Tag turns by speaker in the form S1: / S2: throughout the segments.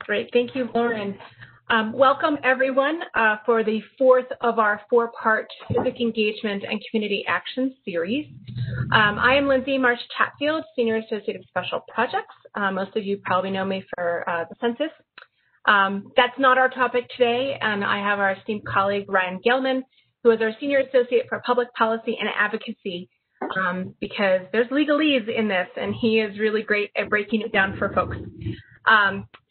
S1: Great. Thank you, Lauren. Welcome, everyone, for the fourth of our four-part civic engagement and community action series. I am Lindsay Marsh Chatfield, Senior Associate of Special Projects. Most of you probably know me for the census. That's not our topic today, and I have our esteemed colleague, Ryan Gelman, who is our Senior Associate for Public Policy and Advocacy, because there's legalese in this, and he is really great at breaking it down for folks.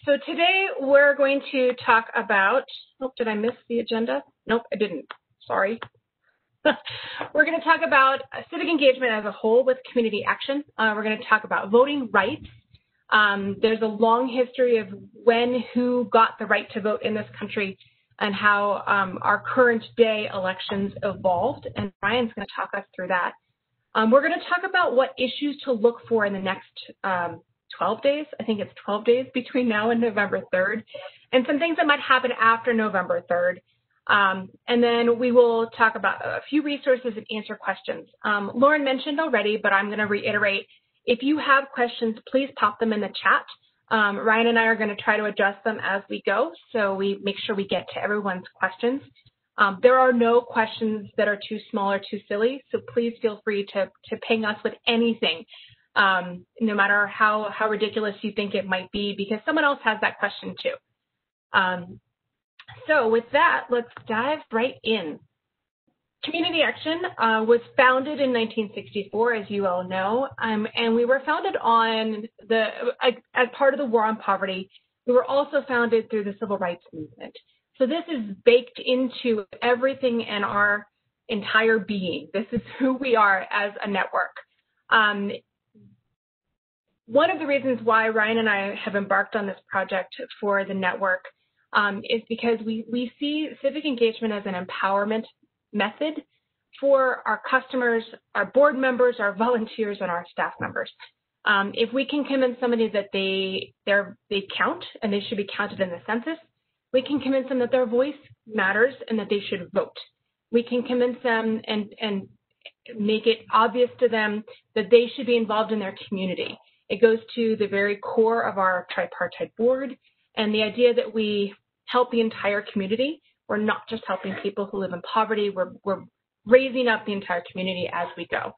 S1: So today we're going to talk about, oh, did I miss the agenda? Nope, I didn't, sorry. We're going to talk about civic engagement as a whole with community action. We're going to talk about voting rights. There's a long history of when, who got the right to vote in this country and how our current day elections evolved, and Ryan's going to talk us through that. We're going to talk about what issues to look for in the next 12 days. I think it's 12 days between now and November 3rd, and some things that might happen after November 3rd. And then we will talk about a few resources and answer questions. Lauren mentioned already, but I'm going to reiterate, if you have questions, please pop them in the chat. Ryan and I are going to try to address them as we go, so we make sure we get to everyone's questions. There are no questions that are too small or too silly, so please feel free to ping us with anything. No matter how ridiculous you think it might be, because someone else has that question too. So with that, let's dive right in. Community Action was founded in 1964, as you all know, and we were founded on as part of the War on Poverty. We were also founded through the Civil Rights Movement. So this is baked into everything in our entire being. This is who we are as a network. One of the reasons why Ryan and I have embarked on this project for the network is because we see civic engagement as an empowerment method for our customers, our board members, our volunteers, and our staff members. If we can convince somebody that they count and they should be counted in the census, we can convince them that their voice matters and that they should vote. We can convince them and make it obvious to them that they should be involved in their community. It goes to the very core of our tripartite board and the idea that we help the entire community. We're not just helping people who live in poverty. We're raising up the entire community as we go.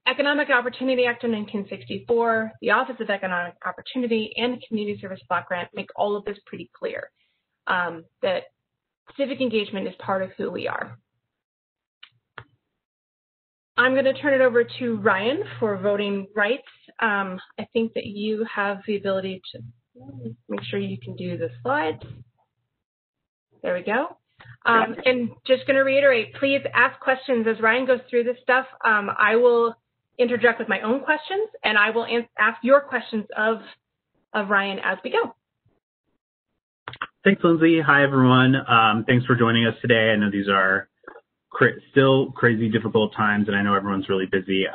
S1: Economic Opportunity Act of 1964, the Office of Economic Opportunity, and the Community Service Block Grant make all of this pretty clear, that civic engagement is part of who we are. I'm going to turn it over to Ryan for voting rights. I think that you have the ability to make sure you can do the slides. There we go. And just going to reiterate, please ask questions as Ryan goes through this stuff. I will interject with my own questions, and I will ask your questions of Ryan as we go.
S2: Thanks, Lindsay. Hi, everyone. Thanks for joining us today. I know these are still crazy difficult times, and I know everyone's really busy.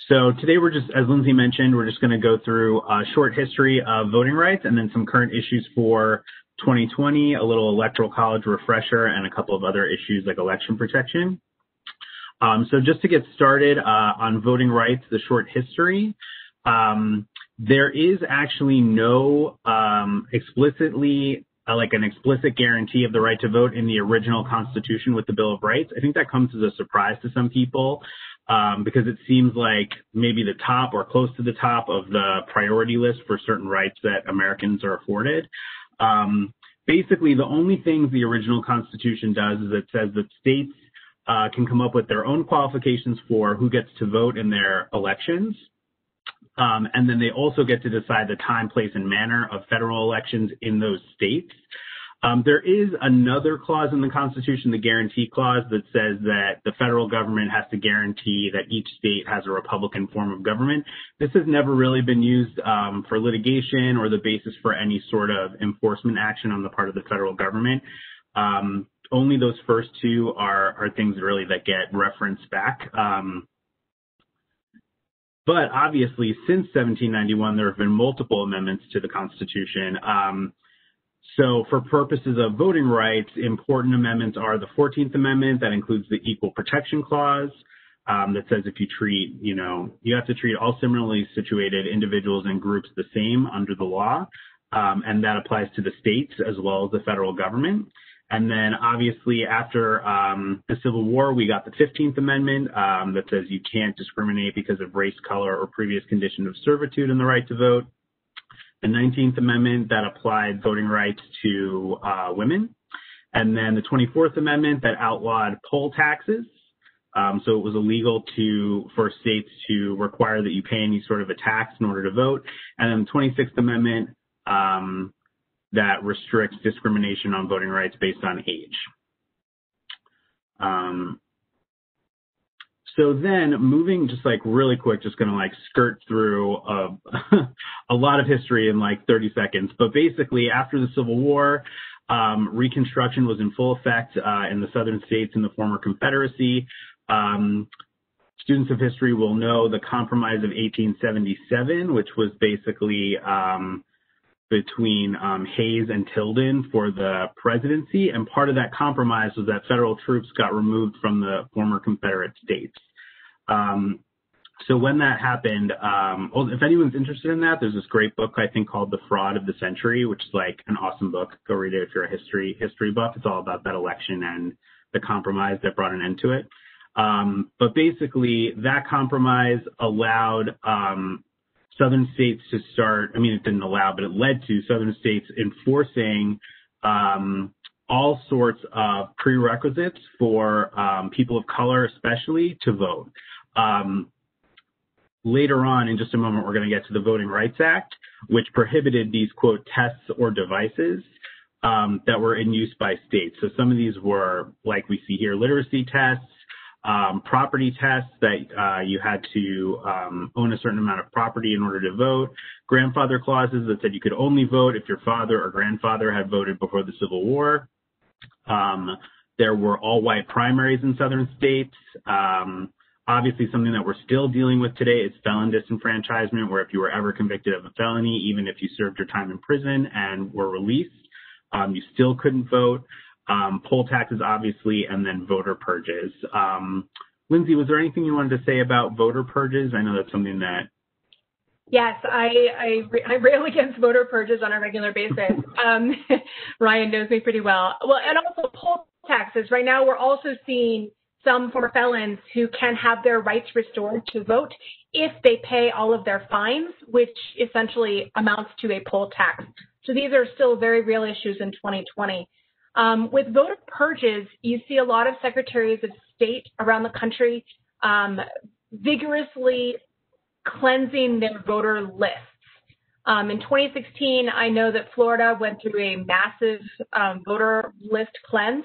S2: So today we're just, as Lindsay mentioned, we're just going to go through a short history of voting rights and then some current issues for 2020, a little electoral college refresher, and a couple of other issues like election protection. So just to get started on voting rights, the short history, there is actually no explicitly like an explicit guarantee of the right to vote in the original Constitution with the Bill of Rights. I think that comes as a surprise to some people because it seems like maybe the top or close to the top of the priority list for certain rights that Americans are afforded. Basically, the only things the original Constitution does is it says that states can come up with their own qualifications for who gets to vote in their elections. And then they also get to decide the time, place, and manner of federal elections in those states. There is another clause in the Constitution, the guarantee clause, that says that the federal government has to guarantee that each state has a Republican form of government. This has never really been used for litigation or the basis for any sort of enforcement action on the part of the federal government. Only those first two are things really that get referenced back. But obviously, since 1791, there have been multiple amendments to the Constitution. So for purposes of voting rights, important amendments are the 14th Amendment, that includes the Equal Protection Clause, that says if you treat, you have to treat all similarly situated individuals and groups the same under the law, and that applies to the states as well as the federal government. And then obviously after the Civil War, we got the 15th Amendment that says you can't discriminate because of race, color, or previous condition of servitude in the right to vote. The 19th Amendment that applied voting rights to women. And then the 24th Amendment that outlawed poll taxes. So it was illegal for states to require that you pay any sort of a tax in order to vote. And then the 26th Amendment that restricts discrimination on voting rights based on age. So then moving just like really quick, just going to like skirt through a lot of history in like 30 seconds. But basically after the Civil War, Reconstruction was in full effect in the southern states in the former Confederacy. Students of history will know the Compromise of 1877, which was basically between Hayes and Tilden for the presidency. And part of that compromise was that federal troops got removed from the former Confederate states. So when that happened, if anyone's interested in that, there's this great book, I think, called The Fraud of the Century, which is like an awesome book. Go read it if you're a history buff. It's all about that election and the compromise that brought an end to it. But basically, that compromise allowed southern states to start, it didn't allow, but it led to southern states enforcing all sorts of prerequisites for people of color, especially, to vote. Later on, in just a moment, we're going to get to the Voting Rights Act, which prohibited these, quote, tests or devices that were in use by states. So some of these were, like we see here, literacy tests, property tests that you had to own a certain amount of property in order to vote, grandfather clauses that said you could only vote if your father or grandfather had voted before the Civil War. There were all-white primaries in southern states. Obviously, something that we're still dealing with today is felon disenfranchisement, where if you were ever convicted of a felony, even if you served your time in prison and were released, you still couldn't vote. Poll taxes, obviously, and then voter purges. Lindsay, was there anything you wanted to say about voter purges? I know that's something that...
S1: Yes, I rail against voter purges on a regular basis. Ryan knows me pretty well. Well, and also poll taxes. Right now, we're also seeing some former felons who can have their rights restored to vote if they pay all of their fines, which essentially amounts to a poll tax. So these are still very real issues in 2020. With voter purges, you see a lot of secretaries of state around the country vigorously cleansing their voter lists. In 2016, I know that Florida went through a massive voter list cleanse.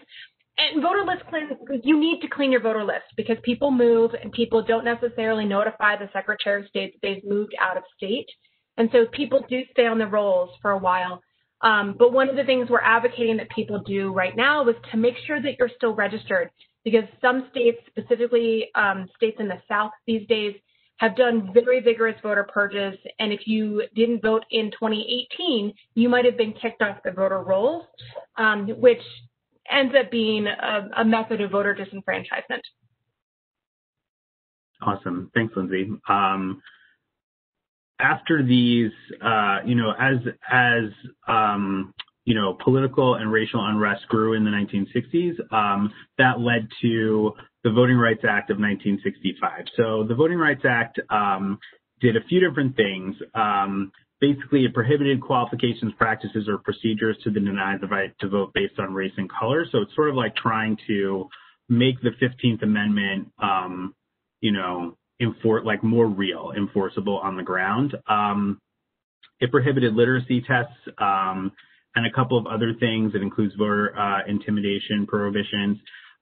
S1: And voter list cleanse, you need to clean your voter list because people move and people don't necessarily notify the Secretary of State that they've moved out of state. And so people do stay on the rolls for a while. But one of the things we're advocating that people do right now is to make sure that you're still registered because some states, specifically states in the South these days, have done very vigorous voter purges. And if you didn't vote in 2018, you might have been kicked off the voter rolls, which ends up being a method of voter disenfranchisement.
S2: Awesome. Thanks, Lindsay. After these, political and racial unrest grew in the 1960s, that led to the Voting Rights Act of 1965. So the Voting Rights Act did a few different things. Basically, it prohibited qualifications, practices, or procedures to deny the right to vote based on race and color. So it's sort of like trying to make the 15th Amendment, more real, enforceable on the ground. It prohibited literacy tests and a couple of other things. It includes voter intimidation prohibitions.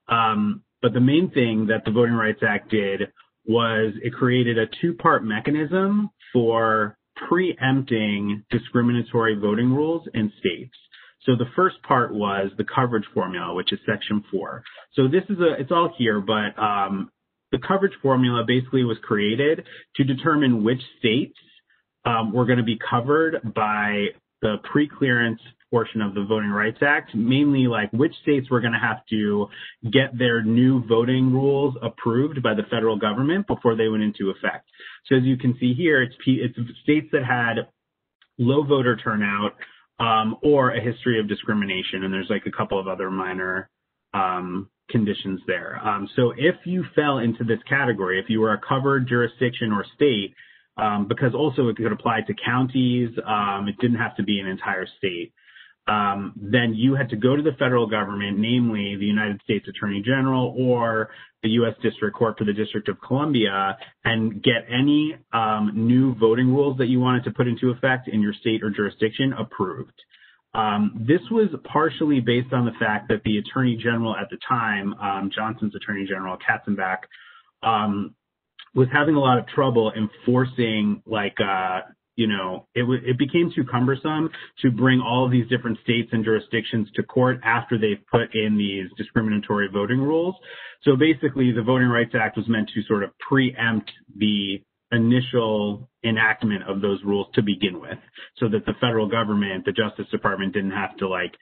S2: But the main thing that the Voting Rights Act did was it created a two-part mechanism for preempting discriminatory voting rules in states. So the first part was the coverage formula, which is Section 4. So this is it's all here, but the coverage formula basically was created to determine which states were going to be covered by the pre-clearance portion of the Voting Rights Act, mainly like which states were going to have to get their new voting rules approved by the federal government before they went into effect. So as you can see here, it's states that had low voter turnout or a history of discrimination, and there's like a couple of other minor conditions there. So if you fell into this category, if you were a covered jurisdiction or state, because also it could apply to counties, it didn't have to be an entire state, then you had to go to the federal government, namely the United States Attorney General or the U.S. District Court for the District of Columbia, and get any new voting rules that you wanted to put into effect in your state or jurisdiction approved. This was partially based on the fact that the Attorney General at the time, Johnson's Attorney General, Katzenbach, was having a lot of trouble enforcing, like, it became too cumbersome to bring all of these different states and jurisdictions to court after they've put in these discriminatory voting rules. So basically, the Voting Rights Act was meant to sort of preempt the initial enactment of those rules to begin with, so that the federal government, the Justice Department, didn't have to like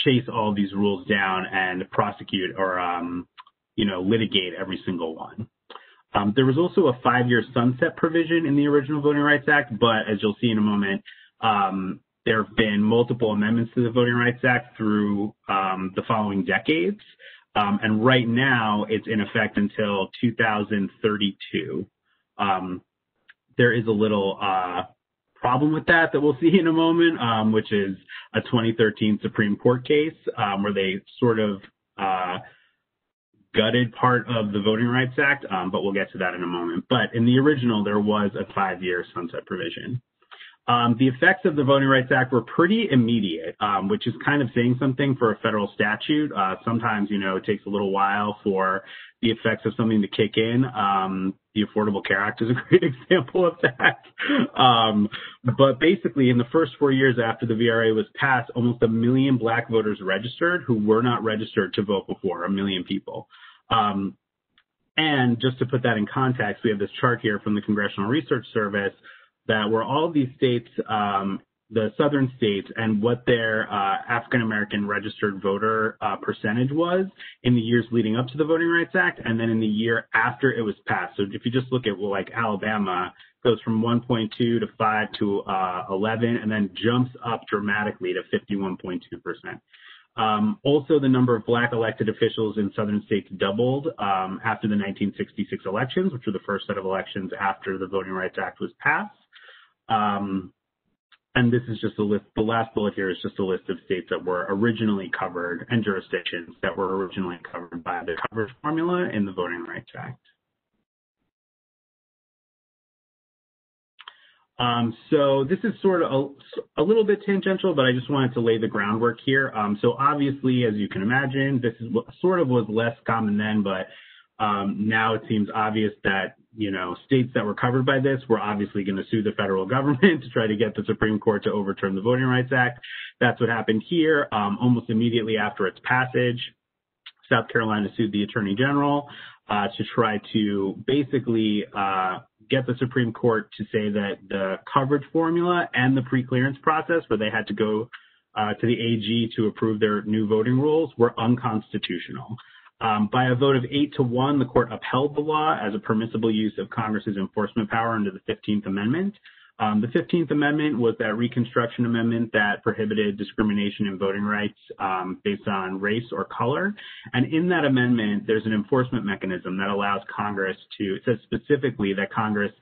S2: chase all these rules down and prosecute or, litigate every single one. There was also a 5-year sunset provision in the original Voting Rights Act, but as you'll see in a moment, there have been multiple amendments to the Voting Rights Act through the following decades. And right now, it's in effect until 2032. There is a little problem with that we'll see in a moment, which is a 2013 Supreme Court case where they sort of gutted part of the Voting Rights Act, but we'll get to that in a moment. But in the original, there was a 5-year sunset provision. The effects of the Voting Rights Act were pretty immediate, which is kind of saying something for a federal statute. Sometimes, it takes a little while for the effects of something to kick in. The Affordable Care Act is a great example of that. But basically, in the first 4 years after the VRA was passed, almost 1 million Black voters registered who were not registered to vote before, 1 million people. And just to put that in context, we have this chart here from the Congressional Research Service that were all of these states, the southern states, and what their African-American registered voter percentage was in the years leading up to the Voting Rights Act, and then in the year after it was passed. So if you just look at, like Alabama, goes from 1.2 to 5 to 11, and then jumps up dramatically to 51.2%. Also, the number of Black elected officials in southern states doubled after the 1966 elections, which were the first set of elections after the Voting Rights Act was passed. And this is just a list. The last bullet here is just a list of states that were originally covered and jurisdictions that were originally covered by the coverage formula in the Voting Rights Act. So this is sort of a little bit tangential, but I just wanted to lay the groundwork here. So obviously, as you can imagine, this is what sort of was less common then, but now it seems obvious that, states that were covered by this were obviously going to sue the federal government to try to get the Supreme Court to overturn the Voting Rights Act. That's what happened here. Almost immediately after its passage, South Carolina sued the Attorney General to try to basically get the Supreme Court to say that the coverage formula and the pre-clearance process, where they had to go to the AG to approve their new voting rules, were unconstitutional. By a vote of 8-1, the court upheld the law as a permissible use of Congress's enforcement power under the 15th Amendment. The 15th Amendment was that Reconstruction Amendment that prohibited discrimination in voting rights based on race or color. And in that amendment, there's an enforcement mechanism that allows Congress to, it says specifically that Congress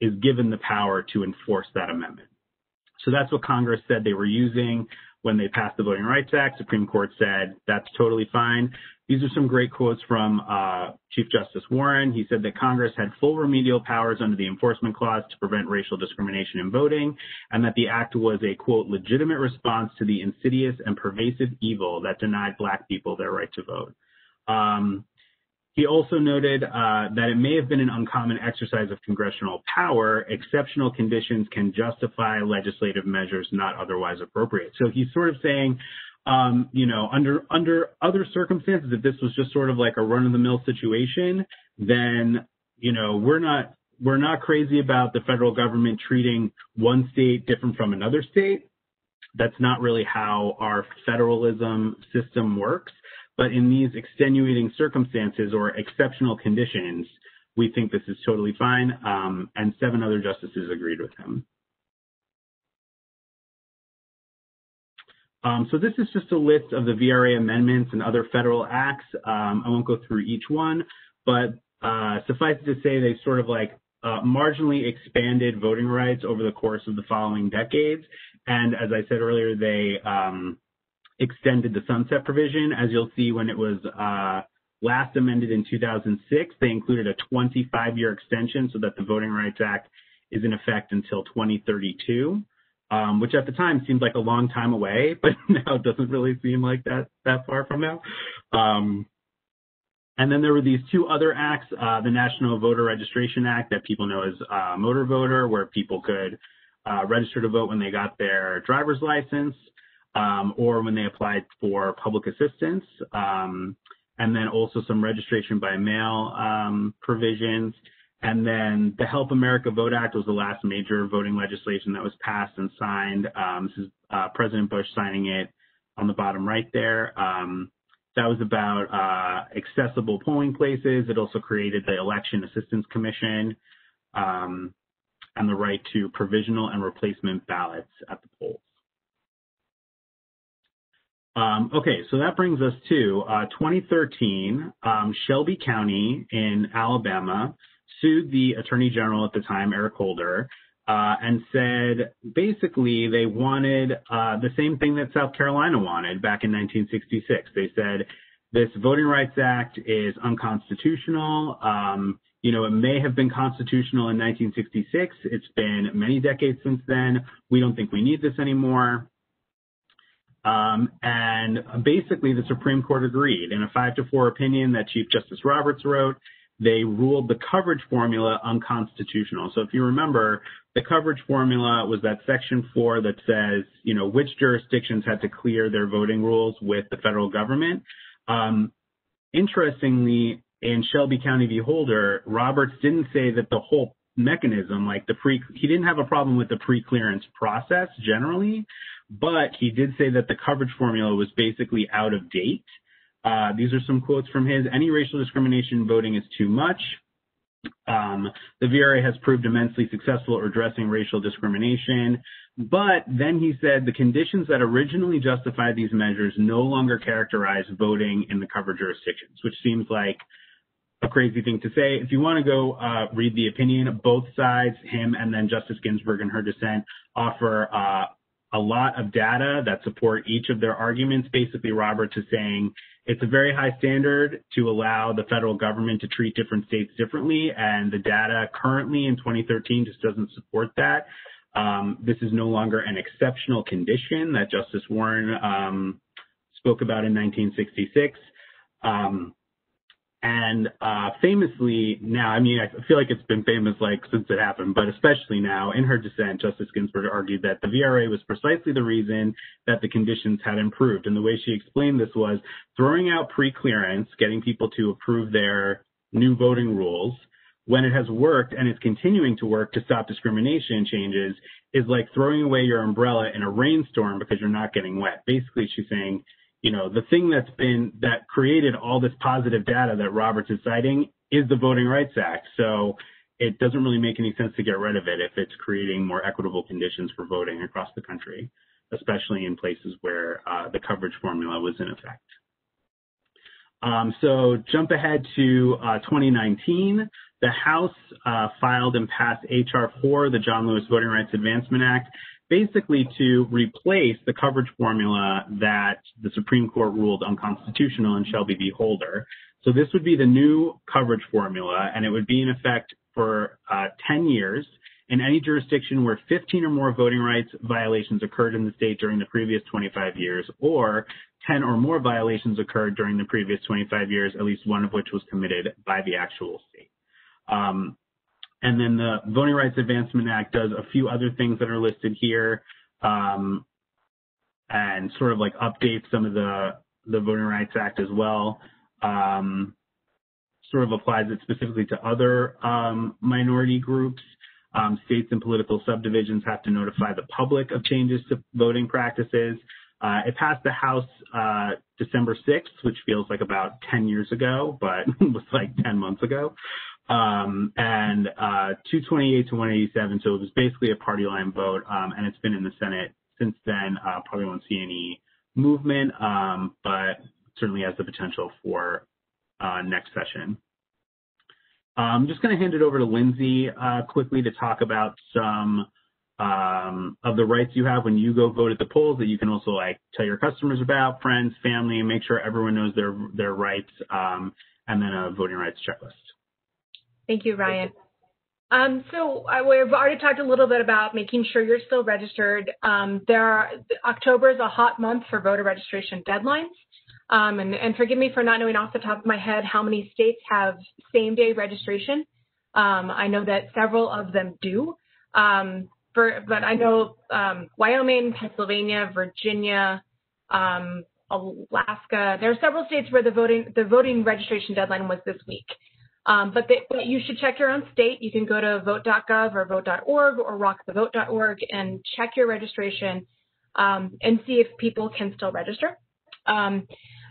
S2: is given the power to enforce that amendment. So that's what Congress said they were using when they passed the Voting Rights Act. Supreme Court said that's totally fine. These are some great quotes from Chief Justice Warren. He said that Congress had full remedial powers under the Enforcement Clause to prevent racial discrimination in voting, and that the act was a, quote, legitimate response to the insidious and pervasive evil that denied Black people their right to vote. He also noted that it may have been an uncommon exercise of congressional power. Exceptional conditions can justify legislative measures not otherwise appropriate. So he's sort of saying, under other circumstances, if this was just sort of like a run-of-the-mill situation, then, we're not crazy about the federal government treating one state different from another state. That's not really how our federalism system works. But in these extenuating circumstances or exceptional conditions, we think this is totally fine. And 7 other justices agreed with him. So this is just a list of the VRA amendments and other federal acts. I won't go through each one, but suffice it to say they sort of like marginally expanded voting rights over the course of the following decades. And as I said earlier, they extended the sunset provision. As you'll see, when it was last amended in 2006, they included a 25-year extension so that the Voting Rights Act is in effect until 2032, which at the time seemed like a long time away, but now it doesn't really seem like that far from now. And then there were these 2 other acts, the National Voter Registration Act that people know as Motor Voter, where people could register to vote when they got their driver's license or when they applied for public assistance. And then also some registration by mail provisions. And then the Help America Vote Act was the last major voting legislation that was passed and signed. This is President Bush signing it on the bottom right there. That was about accessible polling places. It also created the Election Assistance Commission and the right to provisional and replacement ballots at the polls. Okay, so that brings us to 2013. Shelby County in Alabama sued the Attorney General at the time, Eric Holder, and said basically they wanted the same thing that South Carolina wanted back in 1966. They said this Voting Rights Act is unconstitutional. It may have been constitutional in 1966. It's been many decades since then. We don't think we need this anymore. And basically the Supreme Court agreed. In a 5-4 opinion that Chief Justice Roberts wrote, they ruled the coverage formula unconstitutional. So if you remember, the coverage formula was that Section 4 that says, which jurisdictions had to clear their voting rules with the federal government. Interestingly, in Shelby County v. Holder, Roberts didn't say that the whole mechanism, he didn't have a problem with the pre-clearance process generally, but he did say that the coverage formula was basically out of date. These are some quotes from his. Any racial discrimination voting is too much. The VRA has proved immensely successful at addressing racial discrimination. But then he said the conditions that originally justified these measures no longer characterize voting in the covered jurisdictions, which seems like a crazy thing to say. If you want to go read the opinion, both sides, him and then Justice Ginsburg in her dissent, offer a lot of data that support each of their arguments. Basically, Roberts is saying it's a very high standard to allow the federal government to treat different states differently, and the data currently in 2013 just doesn't support that. This is no longer an exceptional condition that Justice Warren spoke about in 1966. And famously now, I feel like it's been famous since it happened, but especially now, in her dissent, Justice Ginsburg argued that the VRA was precisely the reason that the conditions had improved. And the way she explained this was throwing out pre-clearance, getting people to approve their new voting rules, when it has worked and is continuing to work to stop discrimination changes, is like throwing away your umbrella in a rainstorm because you're not getting wet. Basically, she's saying, the thing that created all this positive data that Roberts is citing is the Voting Rights Act. So it doesn't really make any sense to get rid of it if it's creating more equitable conditions for voting across the country, especially in places where the coverage formula was in effect. So jump ahead to 2019. The House filed and passed H.R. 4, the John Lewis Voting Rights Advancement Act, basically to replace the coverage formula that the Supreme Court ruled unconstitutional in Shelby v. Holder. So this would be the new coverage formula, and it would be in effect for 10 years in any jurisdiction where 15 or more voting rights violations occurred in the state during the previous 25 years, or 10 or more violations occurred during the previous 25 years, at least one of which was committed by the actual state. And then the Voting Rights Advancement Act does a few other things that are listed here, and sort of updates some of the Voting Rights Act as well. Sort of applies it specifically to other minority groups. States and political subdivisions have to notify the public of changes to voting practices. It passed the House December 6th, which feels like about 10 years ago, but was like 10 months ago. And 228 to 187, so it was basically a party line vote, and it's been in the Senate since then. Probably won't see any movement, but certainly has the potential for next session. I'm just going to hand it over to Lindsay quickly to talk about some of the rights you have when you go vote at the polls that you can also like tell your customers about, friends, family, and make sure everyone knows their rights, and then a voting rights checklist.
S1: Thank you, Ryan. So we've already talked a little bit about making sure you're still registered. October is a hot month for voter registration deadlines. And forgive me for not knowing off the top of my head how many states have same-day registration. I know that several of them do. But I know Wyoming, Pennsylvania, Virginia, Alaska. There are several states where the voting registration deadline was this week. But you should check your own state. You can go to vote.gov or vote.org or rockthevote.org and check your registration and see if people can still register.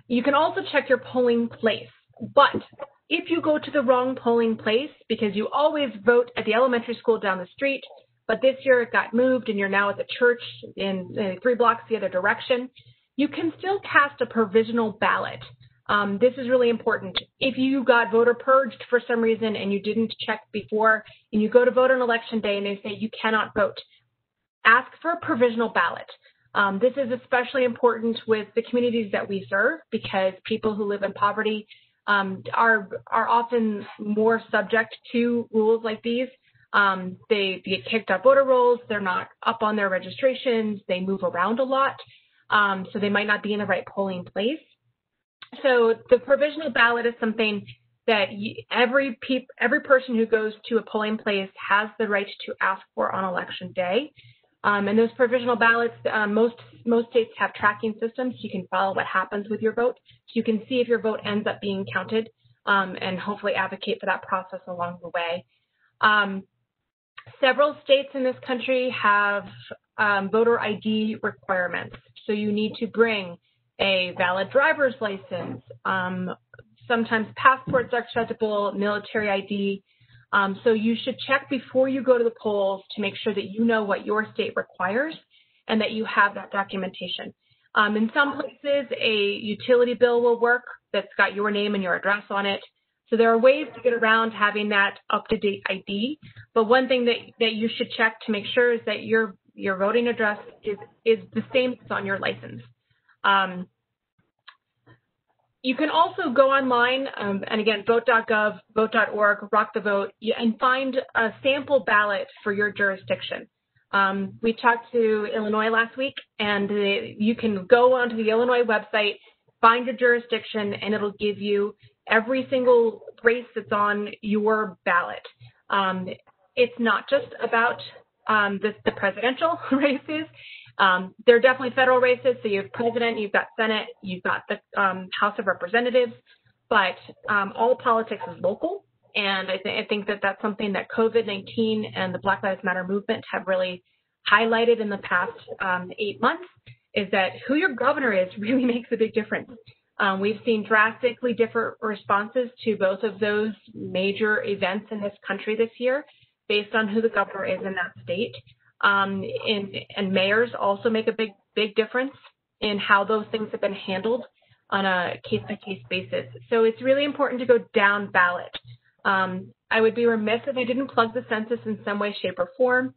S1: You can also check your polling place. But if you go to the wrong polling place, because you always vote at the elementary school down the street, but this year it got moved and you're now at the church in 3 blocks the other direction, you can still cast a provisional ballot. This is really important. If you got voter purged for some reason and you didn't check before, and you go to vote on election day and they say you cannot vote, ask for a provisional ballot. This is especially important with the communities that we serve because people who live in poverty are often more subject to rules like these. They get kicked off voter rolls. They're not up on their registrations. They move around a lot, so they might not be in the right polling place. So the provisional ballot is something that every person who goes to a polling place has the right to ask for on election day. And those provisional ballots, most states have tracking systems. So you can follow what happens with your vote. So you can see if your vote ends up being counted and hopefully advocate for that process along the way. Several states in this country have voter ID requirements. So you need to bring a valid driver's license. Sometimes passports are acceptable, military ID. So you should check before you go to the polls to make sure that you know what your state requires and that you have that documentation. In some places, a utility bill will work that's got your name and your address on it. So there are ways to get around having that up-to-date ID. But one thing that you should check to make sure is that your voting address is the same as on your license. You can also go online, and again, vote.gov, vote.org, rock the vote, and find a sample ballot for your jurisdiction. We talked to Illinois last week, and you can go onto the Illinois website, find your jurisdiction, and it'll give you every single race that's on your ballot. It's not just about the presidential races. There are definitely federal races, so you have president, you've got Senate, you've got the House of Representatives, but all politics is local, and I think that that's something that COVID-19 and the Black Lives Matter movement have really highlighted in the past 8 months, is that who your governor is really makes a big difference. We've seen drastically different responses to both of those major events in this country this year based on who the governor is in that state. And mayors also make a big difference in how those things have been handled on a case-by-case basis. So it's really important to go down ballot. I would be remiss if I didn't plug the census in some way, shape, or form.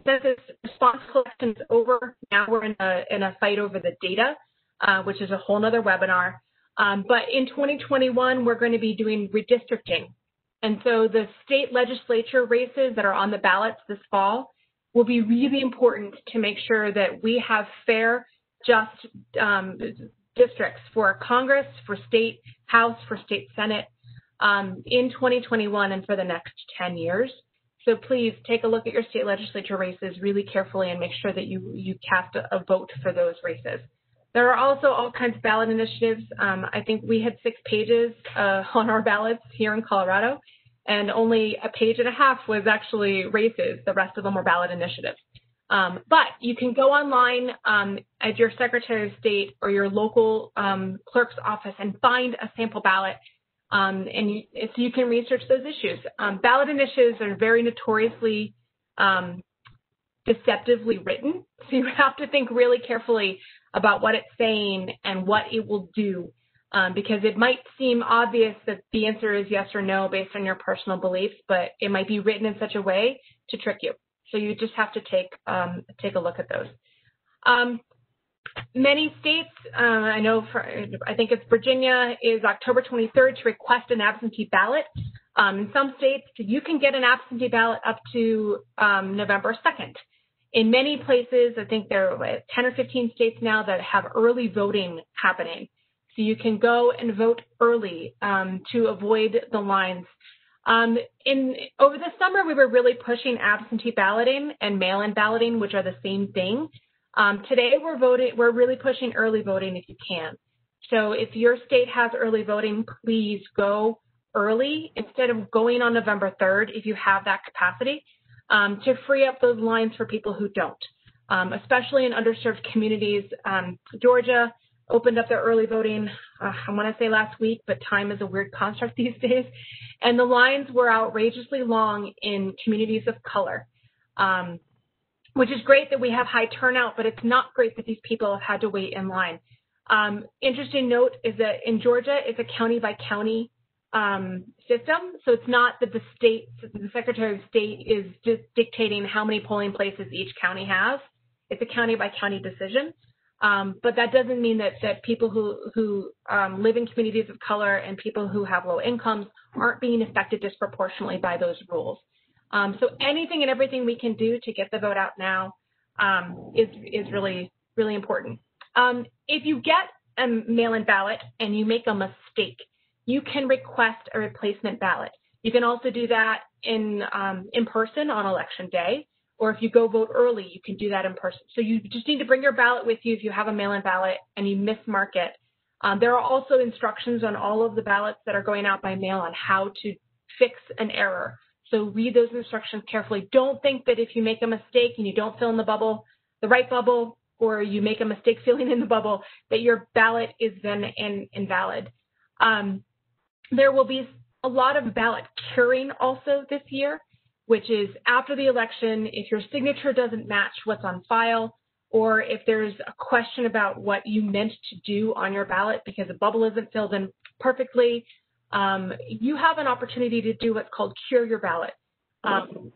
S1: Census response collection is over. Now we're in a fight over the data, which is a whole nother webinar. But in 2021, we're going to be doing redistricting. And so the state legislature races that are on the ballots this fall will be really important to make sure that we have fair, just districts for Congress, for state House, for state Senate in 2021 and for the next 10 years. So please take a look at your state legislature races really carefully and make sure that you cast a vote for those races. There are also all kinds of ballot initiatives. I think we had 6 pages on our ballots here in Colorado. and only a page and a half was actually races. The rest of them were ballot initiatives. But you can go online at your Secretary of State or your local clerk's office and find a sample ballot, so you can research those issues. Ballot initiatives are very notoriously deceptively written, so you have to think really carefully about what it's saying and what it will do, because it might seem obvious that the answer is yes or no based on your personal beliefs, but it might be written in such a way to trick you. So you just have to take a look at those. Many states, I think it's Virginia, is October 23rd to request an absentee ballot. In some states, you can get an absentee ballot up to November 2nd. In many places, I think there are 10 or 15 states now that have early voting happening. So you can go and vote early to avoid the lines. Over the summer, we were really pushing absentee balloting and mail-in balloting, which are the same thing. Today, we're really pushing early voting if you can. So if your state has early voting, please go early instead of going on November 3rd if you have that capacity, to free up those lines for people who don't, especially in underserved communities. Georgia opened up their early voting, I want to say last week, but time is a weird construct these days. And the lines were outrageously long in communities of color, which is great that we have high turnout, but it's not great that these people have had to wait in line. Interesting note is that in Georgia, it's a county by county system. So it's not that the Secretary of State is just dictating how many polling places each county has. It's a county by county decision. But that doesn't mean that people who live in communities of color and people who have low incomes aren't being affected disproportionately by those rules. So anything and everything we can do to get the vote out now is really, really important. If you get a mail-in ballot and you make a mistake, you can request a replacement ballot. You can also do that in person on election day, or if you go vote early, you can do that in person. So you just need to bring your ballot with you if you have a mail-in ballot and you mismark it. There are also instructions on all of the ballots that are going out by mail on how to fix an error. So read those instructions carefully. Don't think that if you make a mistake and you don't fill in the bubble, the right bubble, or you make a mistake filling in the bubble, that your ballot is then invalid. There will be a lot of ballot curing also this year, which is after the election, if your signature doesn't match what's on file, or if there's a question about what you meant to do on your ballot because a bubble isn't filled in perfectly, you have an opportunity to do what's called cure your ballot,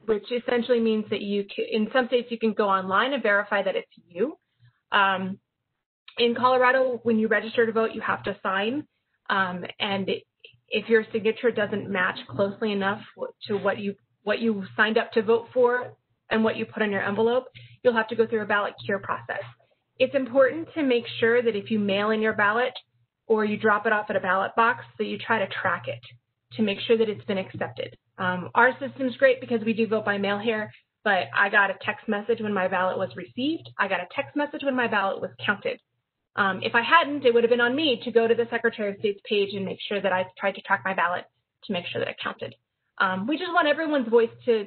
S1: which essentially means that in some states, you can go online and verify that it's you. In Colorado, when you register to vote, you have to sign, and if your signature doesn't match closely enough to what you signed up to vote for and what you put in your envelope, you'll have to go through a ballot cure process. It's important to make sure that if you mail in your ballot or you drop it off at a ballot box, that you try to track it to make sure that it's been accepted. Our system's great because we do vote by mail here, but I got a text message when my ballot was received. I got a text message when my ballot was counted. If I hadn't, it would have been on me to go to the Secretary of State's page and make sure that I tried to track my ballot to make sure that it counted. We just want everyone's voice to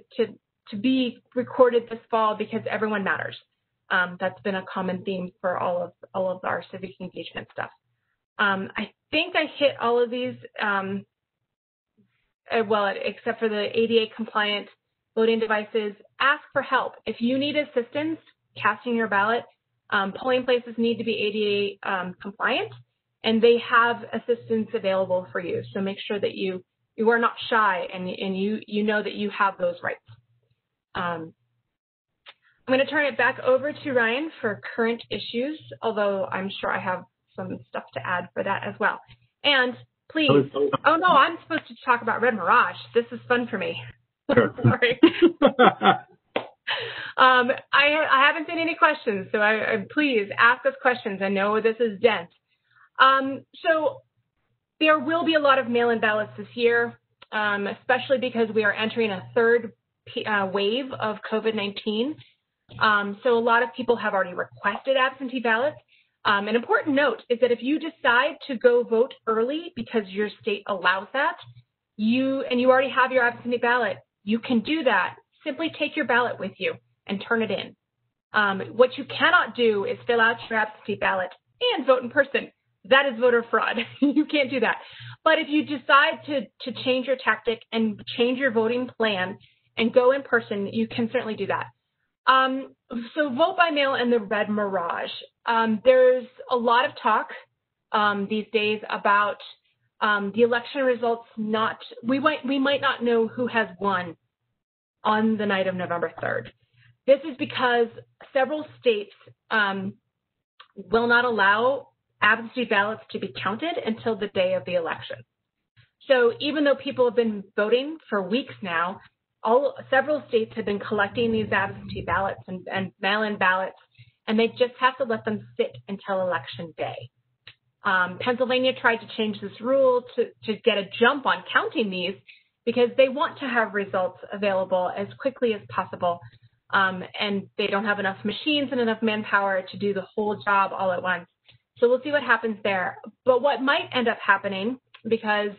S1: be recorded this fall because everyone matters. That's been a common theme for all of our civic engagement stuff. I think I hit all of these, except for the ADA compliant voting devices. Ask for help. If you need assistance casting your ballot, polling places need to be ADA compliant, and they have assistance available for you. So make sure that you are not shy and you know that you have those rights. I'm going to turn it back over to Ryan for current issues, although I'm sure I have some stuff to add for that as well. And please, oh no, I'm supposed to talk about Red Mirage. This is fun for me. Sure. Sorry. I haven't seen any questions, so please ask us questions. I know this is dense. So there will be a lot of mail-in ballots this year, especially because we are entering a third wave of COVID-19. So a lot of people have already requested absentee ballots. An important note is that if you decide to go vote early because your state allows that, you already have your absentee ballot, you can do that. Simply take your ballot with you and turn it in. What you cannot do is fill out your absentee ballot and vote in person. That is voter fraud. You can't do that. But if you decide to change your tactic and change your voting plan and go in person, you can certainly do that. So vote by mail and the red mirage. There's a lot of talk these days about the election results. We might not know who has won on the night of November 3rd. This is because several states will not allow absentee ballots to be counted until the day of the election. So even though people have been voting for weeks now, several states have been collecting these absentee ballots and mail-in ballots, and they just have to let them sit until election day. Pennsylvania tried to change this rule to get a jump on counting these because they want to have results available as quickly as possible, and they don't have enough machines and enough manpower to do the whole job all at once. So we'll see what happens there. But what might end up happening, because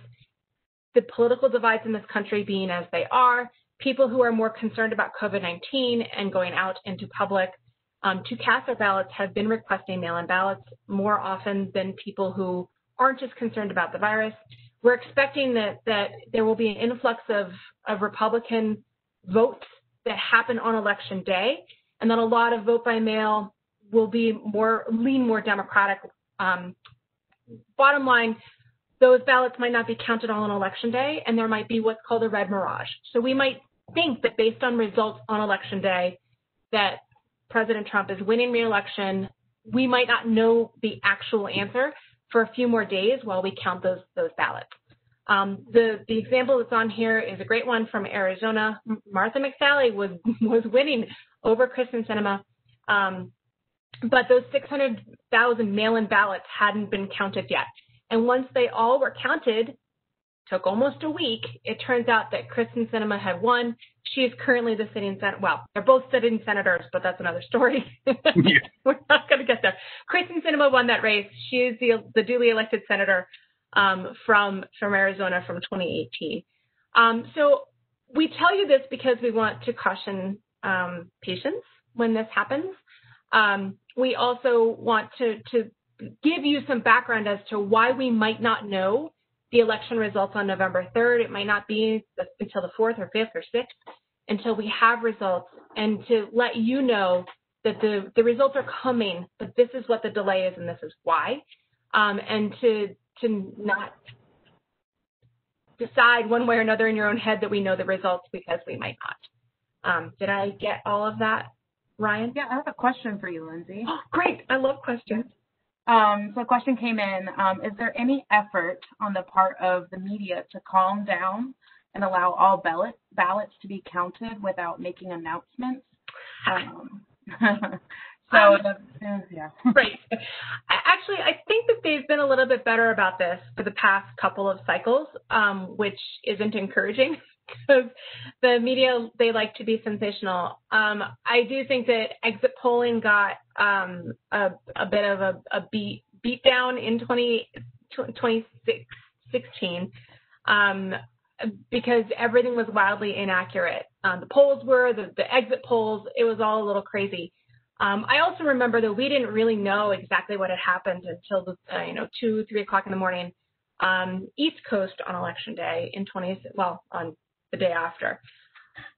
S1: the political divides in this country being as they are, people who are more concerned about COVID-19 and going out into public to cast their ballots have been requesting mail-in ballots more often than people who aren't as concerned about the virus. We're expecting that there will be an influx of Republican votes that happen on election day, and that a lot of vote by mail will be lean more Democratic. Bottom line, those ballots might not be counted all on election day, and there might be what's called a red mirage. So we might think that based on results on election day that President Trump is winning re-election. We might not know the actual answer for a few more days while we count those ballots. The example that's on here is a great one from Arizona. Martha McSally was winning over Kristen Sinema, but those 600,000 mail-in ballots hadn't been counted yet. And once they all were counted, took almost a week, it turns out that Kristen Sinema had won. She is currently the sitting senator. Well, they're both sitting senators, but that's another story. We're not going to get there. Kristen Sinema won that race. She is the duly elected senator from Arizona from 2018. So we tell you this because we want to caution patients when this happens. We also want to give you some background as to why we might not know the election results on November 3rd. It might not be until the 4th or 5th or 6th until we have results, and to let you know that the results are coming, but this is what the delay is and this is why, and to not decide one way or another in your own head that we know the results, because we might not. Did I get all of that, Ryan?
S3: Yeah, I have a question for you, Lindsay.
S1: Oh, great. I love questions.
S3: So a question came in. Is there any effort on the part of the media to calm down and allow all ballots to be counted without making announcements? Yeah.
S1: Right. Actually, I think that they've been a little bit better about this for the past couple of cycles, which isn't encouraging because the media, they like to be sensational. I do think that exit polling got a bit of a beat down in 2016 because everything was wildly inaccurate. The polls were, the exit polls, it was all a little crazy. I also remember that we didn't really know exactly what had happened until 2, 3 o'clock in the morning, East Coast on election day on the day after.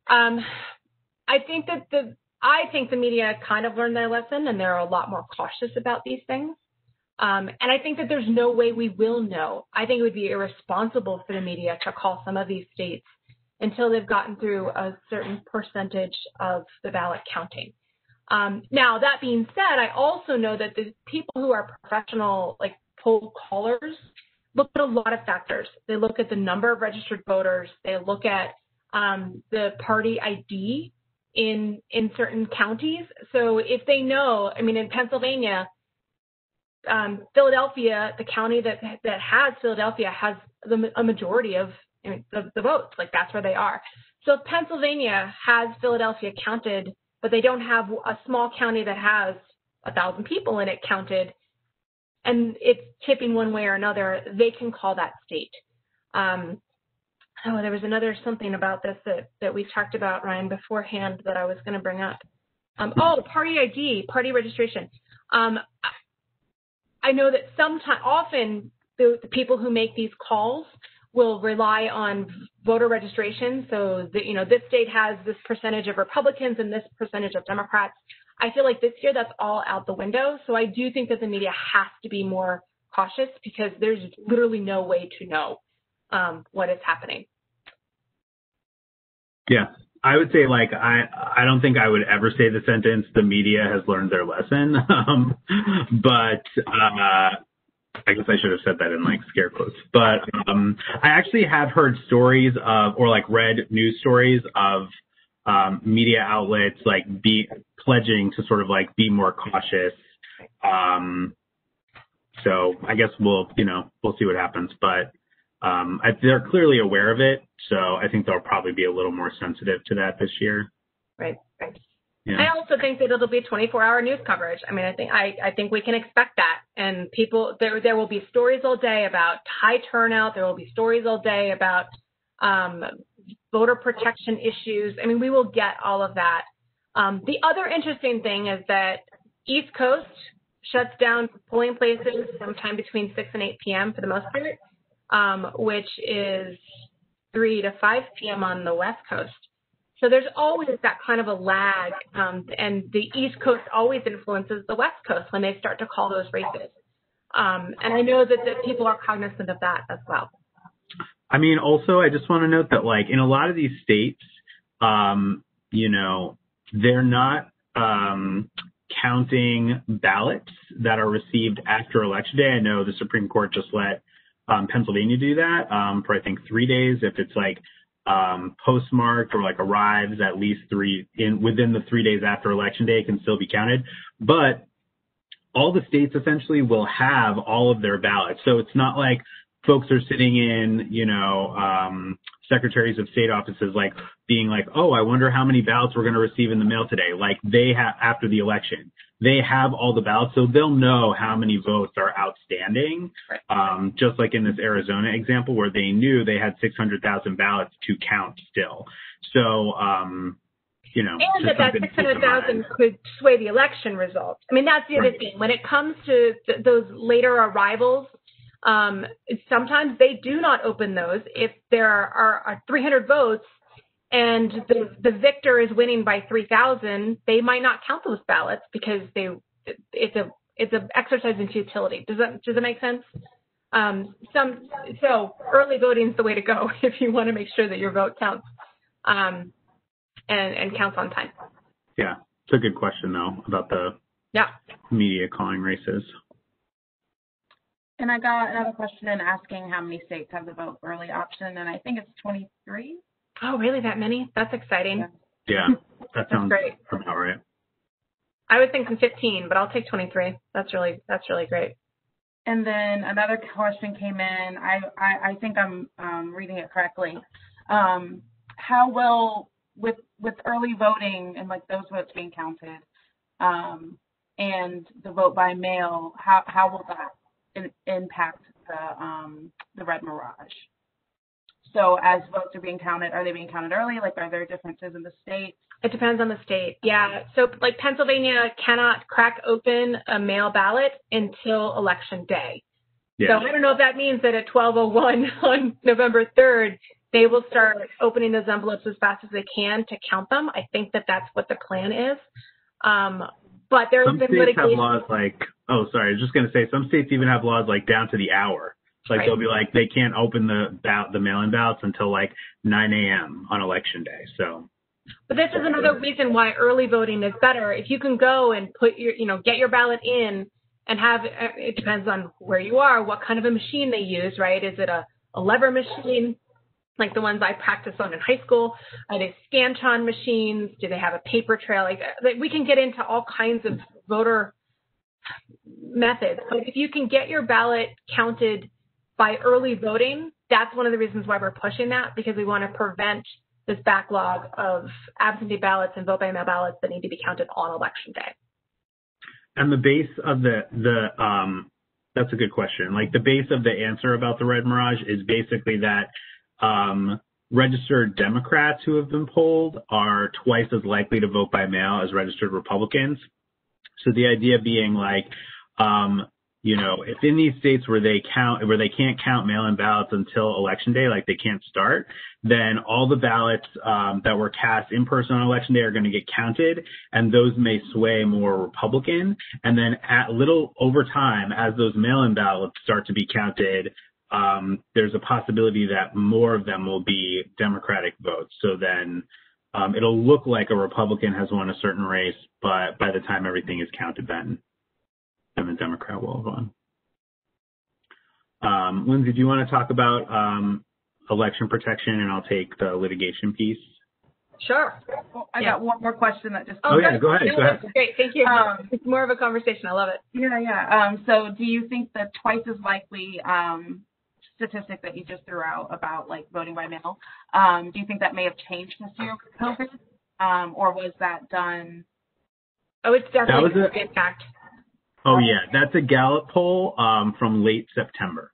S1: I think the media kind of learned their lesson, and they're a lot more cautious about these things. And I think that there's no way we will know. I think it would be irresponsible for the media to call some of these states until they've gotten through a certain percentage of the ballot counting. Now, that being said, I also know that the people who are professional, like poll callers, look at a lot of factors. They look at the number of registered voters. They look at the party ID in certain counties. So if they know, in Pennsylvania, Philadelphia, the county that has Philadelphia has a majority of the votes. Like, that's where they are. So if Pennsylvania has Philadelphia counted, but they don't have a small county that has 1,000 people in it counted, and it's tipping one way or another, they can call that state. Oh, there was another something about this that we talked about, Ryan, beforehand that I was going to bring up. Party ID, party registration. I know that often the people who make these calls will rely on voter registration. So, this state has this percentage of Republicans and this percentage of Democrats. I feel like this year that's all out the window. So I do think that the media has to be more cautious because there's literally no way to know what is happening.
S2: Yeah, I would say I don't think I would ever say the sentence, the media has learned their lesson. But I guess I should have said that in scare quotes. But I actually have heard stories of, or read news stories of media outlets pledging to sort of be more cautious. So I guess we'll see what happens. But they're clearly aware of it, so I think they'll probably be a little more sensitive to that this year.
S1: Right.
S2: Yeah.
S1: I also think that it'll be 24-hour news coverage. I mean, I think we can expect that, and people there will be stories all day about high turnout. There will be stories all day about voter protection issues. I mean, we will get all of that. The other interesting thing is that East Coast shuts down polling places sometime between 6 and 8 p.m. for the most part, which is 3 to 5 p.m. on the West Coast. So there's always that kind of a lag, and the East Coast always influences the West Coast when they start to call those races. And I know that people are cognizant of that as well.
S2: I mean, also, I just want to note that, in a lot of these states, they're not counting ballots that are received after Election Day. I know the Supreme Court just let Pennsylvania do that for, I think, 3 days. If it's postmarked or arrives at least within the 3 days after Election Day, it can still be counted. But all the states essentially will have all of their ballots. So it's not like folks are sitting in, secretaries of state offices being oh, I wonder how many ballots we're going to receive in the mail today. They have, after the election, they have all the ballots, so they'll know how many votes are outstanding. Just like in this Arizona example where they knew they had 600,000 ballots to count still. So, and
S1: that 600,000 could sway the election results. I mean, that's the other thing. When it comes to those later arrivals, sometimes they do not open those. If there are 300 votes and the victor is winning by 3,000, they might not count those ballots because it's an exercise in futility. Does that make sense? So early voting is the way to go if you want to make sure that your vote counts and counts on time.
S2: Yeah, it's a good question though about the media calling races.
S3: And I got another question asking how many states have the vote early option, and I think it's 23.
S1: Oh, really? That many? That's exciting.
S2: Yeah, that sounds
S1: great.
S2: About right.
S1: I was thinking 15, but I'll take 23. That's really great.
S3: And then another question came in. I think I'm reading it correctly. How will with early voting and those votes being counted, and the vote by mail, how will that impact the red mirage? So as votes are being counted, are they being counted early? Are there differences in the states?
S1: It depends on the state. Yeah. So Pennsylvania cannot crack open a mail ballot until Election Day. Yeah. So I don't know if that means that at 12:01 on November 3rd, they will start opening those envelopes as fast as they can to count them. I think that that's what the plan is. But there have been litigation.
S2: Some states have laws I was just going to say, some states even have laws down to the hour.
S1: Right.
S2: They'll be they can't open the mail-in ballots until 9 a.m. on Election Day. So.
S1: But this is another reason why early voting is better. If you can go and put get your ballot in and have, it depends on where you are, what kind of a machine they use, right? Is it a lever machine like the ones I practiced on in high school? Are they Scantron machines? Do they have a paper trail? We can get into all kinds of voter methods. But if you can get your ballot counted by early voting, that's one of the reasons why we're pushing that, because we want to prevent this backlog of absentee ballots and vote by mail ballots that need to be counted on Election Day.
S2: And the base of that's a good question. The base of the answer about the red mirage is basically that registered Democrats who have been polled are twice as likely to vote by mail as registered Republicans. So the idea being like, if in these states where they can't count mail-in ballots until election day, like they can't start, then all the ballots that were cast in person on election day are going to get counted, and those may sway more Republican. And then at little over time, as those mail-in ballots start to be counted, there's a possibility that more of them will be Democratic votes. So then it'll look like a Republican has won a certain race, but by the time everything is counted, then the Democrat will have won. Lindsay, do you want to talk about election protection, and I'll take the litigation piece?
S1: Sure.
S3: Well, I got one more question that just.
S2: Go ahead. Go ahead.
S1: Great, thank you. It's more of a conversation. I love it.
S3: Yeah. So, do you think the twice as likely statistic that you just threw out about like voting by mail, do you think that may have changed this year with COVID, or was that done?
S1: Oh, it's definitely an impact.
S2: Oh yeah, that's a Gallup poll from late September.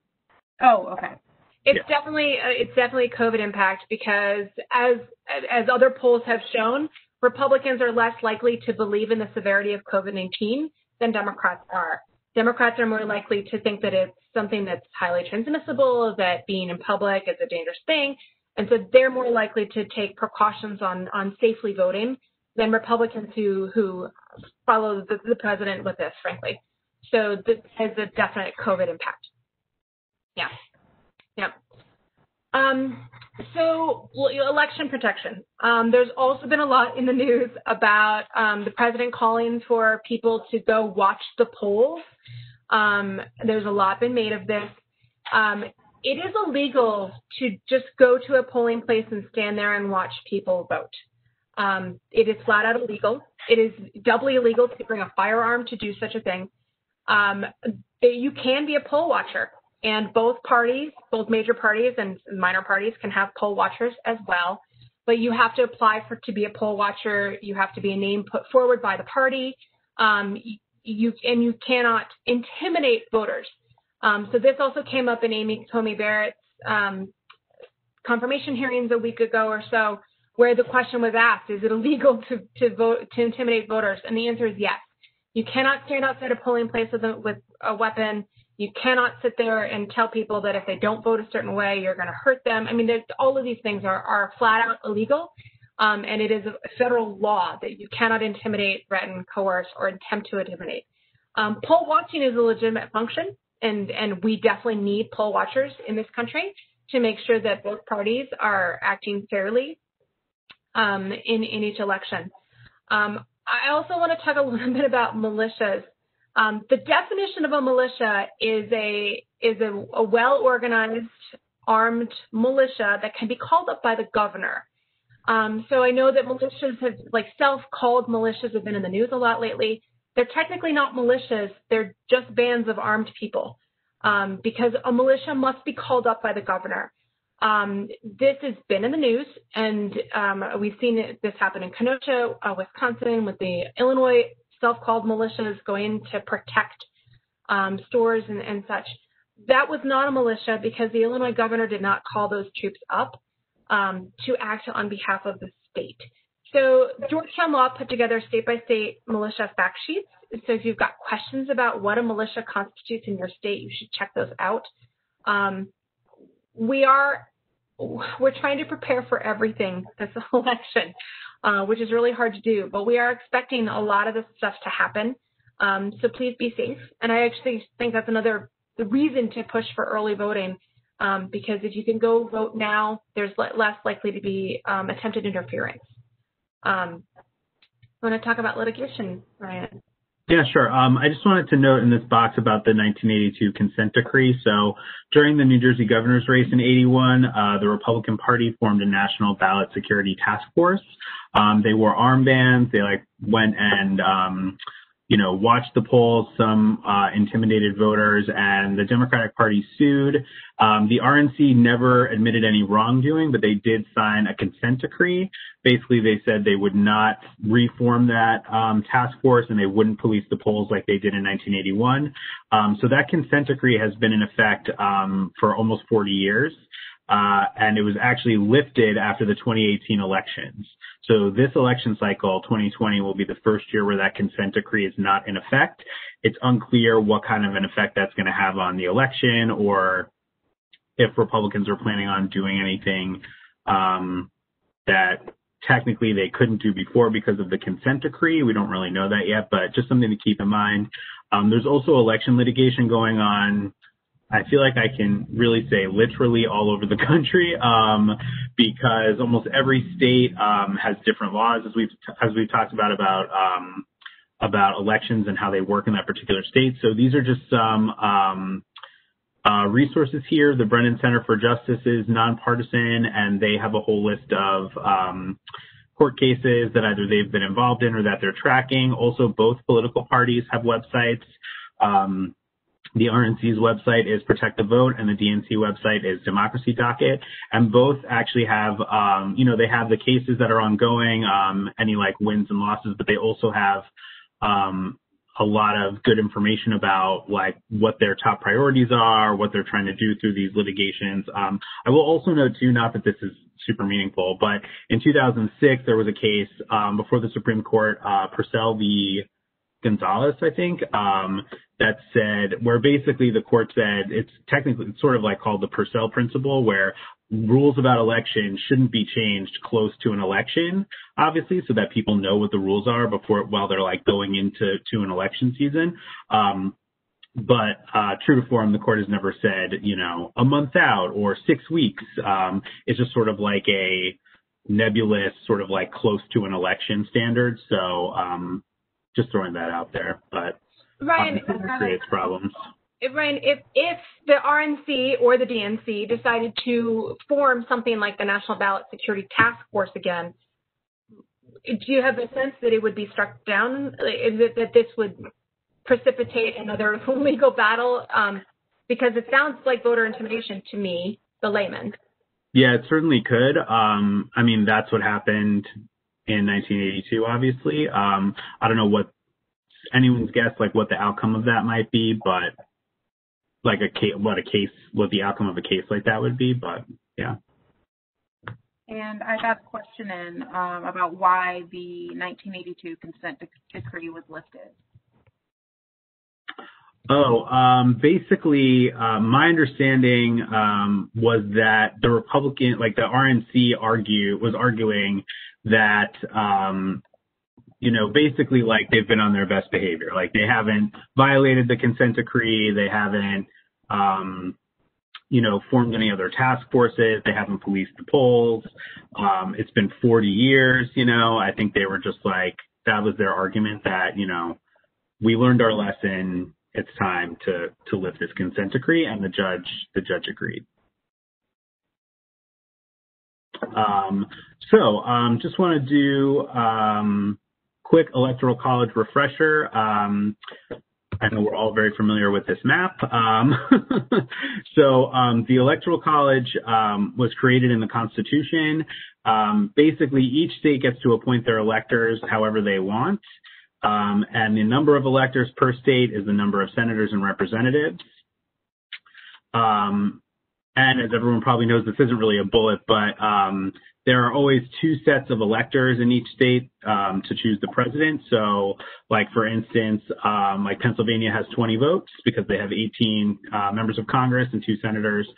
S3: Oh, okay.
S1: It's definitely COVID impact, because as other polls have shown, Republicans are less likely to believe in the severity of COVID-19 than Democrats are. Democrats are more likely to think that it's something that's highly transmissible, that being in public is a dangerous thing, and so they're more likely to take precautions on safely voting than Republicans who follow the president with this, frankly. So this has a definite COVID impact. Yeah. So election protection. There's also been a lot in the news about the president calling for people to go watch the polls. There's a lot been made of this. It is illegal to just go to a polling place and stand there and watch people vote. It is flat out illegal. It is doubly illegal to bring a firearm to do such a thing. You can be a poll watcher, and both major parties and minor parties can have poll watchers as well. But you have to apply to be a poll watcher. You have to be a name put forward by the party. You cannot intimidate voters. So this also came up in Amy Coney Barrett's confirmation hearings a week ago or so, where the question was asked, is it illegal to intimidate voters? And the answer is yes. You cannot stand outside a polling place with a weapon. You cannot sit there and tell people that if they don't vote a certain way, you're going to hurt them. I mean, all of these things are flat out illegal, and it is a federal law that you cannot intimidate, threaten, coerce, or attempt to intimidate. Poll watching is a legitimate function, and we definitely need poll watchers in this country to make sure that both parties are acting fairly in each election. I also want to talk a little bit about militias. The definition of a militia is a well-organized armed militia that can be called up by the governor. So I know that militias have, like self-called militias, have been in the news a lot lately. They're technically not militias. They're just bands of armed people, because a militia must be called up by the governor. This has been in the news, and we've seen this happen in Kenosha, Wisconsin, with the Illinois self-called militias going to protect stores and such. That was not a militia because the Illinois governor did not call those troops up to act on behalf of the state. So Georgetown Law put together state-by-state militia fact sheets. So if you've got questions about what a militia constitutes in your state, you should check those out. We're trying to prepare for everything this election, which is really hard to do, but we are expecting a lot of this stuff to happen. So please be safe. And I actually think that's another reason to push for early voting, because if you can go vote now, there's less likely to be attempted interference. I want to talk about litigation, Ryan.
S2: Yeah, sure. I just wanted to note in this box about the 1982 consent decree. So during the New Jersey governor's race in 81, the Republican Party formed a national ballot security task force. They wore armbands. They went and, watched the polls. Some intimidated voters, and the Democratic Party sued. The RNC never admitted any wrongdoing, but they did sign a consent decree. Basically, they said they would not reform that task force, and they wouldn't police the polls like they did in 1981. So that consent decree has been in effect for almost 40 years. and it was actually lifted after the 2018 elections. So this election cycle, 2020, will be the first year where that consent decree is not in effect. It's unclear what kind of an effect that's going to have on the election, or if Republicans are planning on doing anything that technically they couldn't do before because of the consent decree. We don't really know that yet, but just something to keep in mind. There's also election litigation going on. I feel like I can really say literally all over the country, because almost every state has different laws, as we've talked about elections and how they work in that particular state. So these are just some resources here. The Brennan Center for Justice is nonpartisan, and they have a whole list of court cases that either they've been involved in or that they're tracking. Also, both political parties have websites. The RNC's website is Protect the Vote, and the DNC website is Democracy Docket. And both actually have, they have the cases that are ongoing, any like wins and losses, but they also have a lot of good information about like what their top priorities are, what they're trying to do through these litigations. I will also note too, not that this is super meaningful, but in 2006 there was a case before the Supreme Court, Purcell v. Gonzalez, I think, that said, where basically the court said it's sort of like called the Purcell principle, where rules about elections shouldn't be changed close to an election, obviously, so that people know what the rules are while they're like going into an election season. But true to form, the court has never said, a month out or 6 weeks. It's just sort of like a nebulous, sort of like close to an election standard. So just throwing that out there, but
S1: Ryan,
S2: it creates problems.
S1: Ryan, if the RNC or the DNC decided to form something like the National Ballot Security Task Force again, do you have a sense that it would be struck down? Is it that this would precipitate another legal battle? Because it sounds like voter intimidation to me, the layman.
S2: Yeah, it certainly could. I mean, that's what happened in 1982, obviously. I don't know what anyone's guess, like what the outcome of that might be, but like what the outcome of a case like that would be, but yeah.
S3: And I got a question in about why the 1982 consent decree was lifted.
S2: Basically, my understanding was that the Republican, like the RNC was arguing that, basically like they've been on their best behavior. Like they haven't violated the consent decree. They haven't, formed any other task forces. They haven't policed the polls. It's been 40 years, I think they were just like, that was their argument that, we learned our lesson. It's time to lift this consent decree, and the judge agreed. Just want to do quick Electoral College refresher. I know we're all very familiar with this map. The Electoral College was created in the Constitution. Basically, each state gets to appoint their electors however they want. And the number of electors per state is the number of senators and representatives. And as everyone probably knows, this isn't really a bullet, but there are always two sets of electors in each state to choose the president. So, like, for instance, like Pennsylvania has 20 votes because they have 18 members of Congress and 2 senators.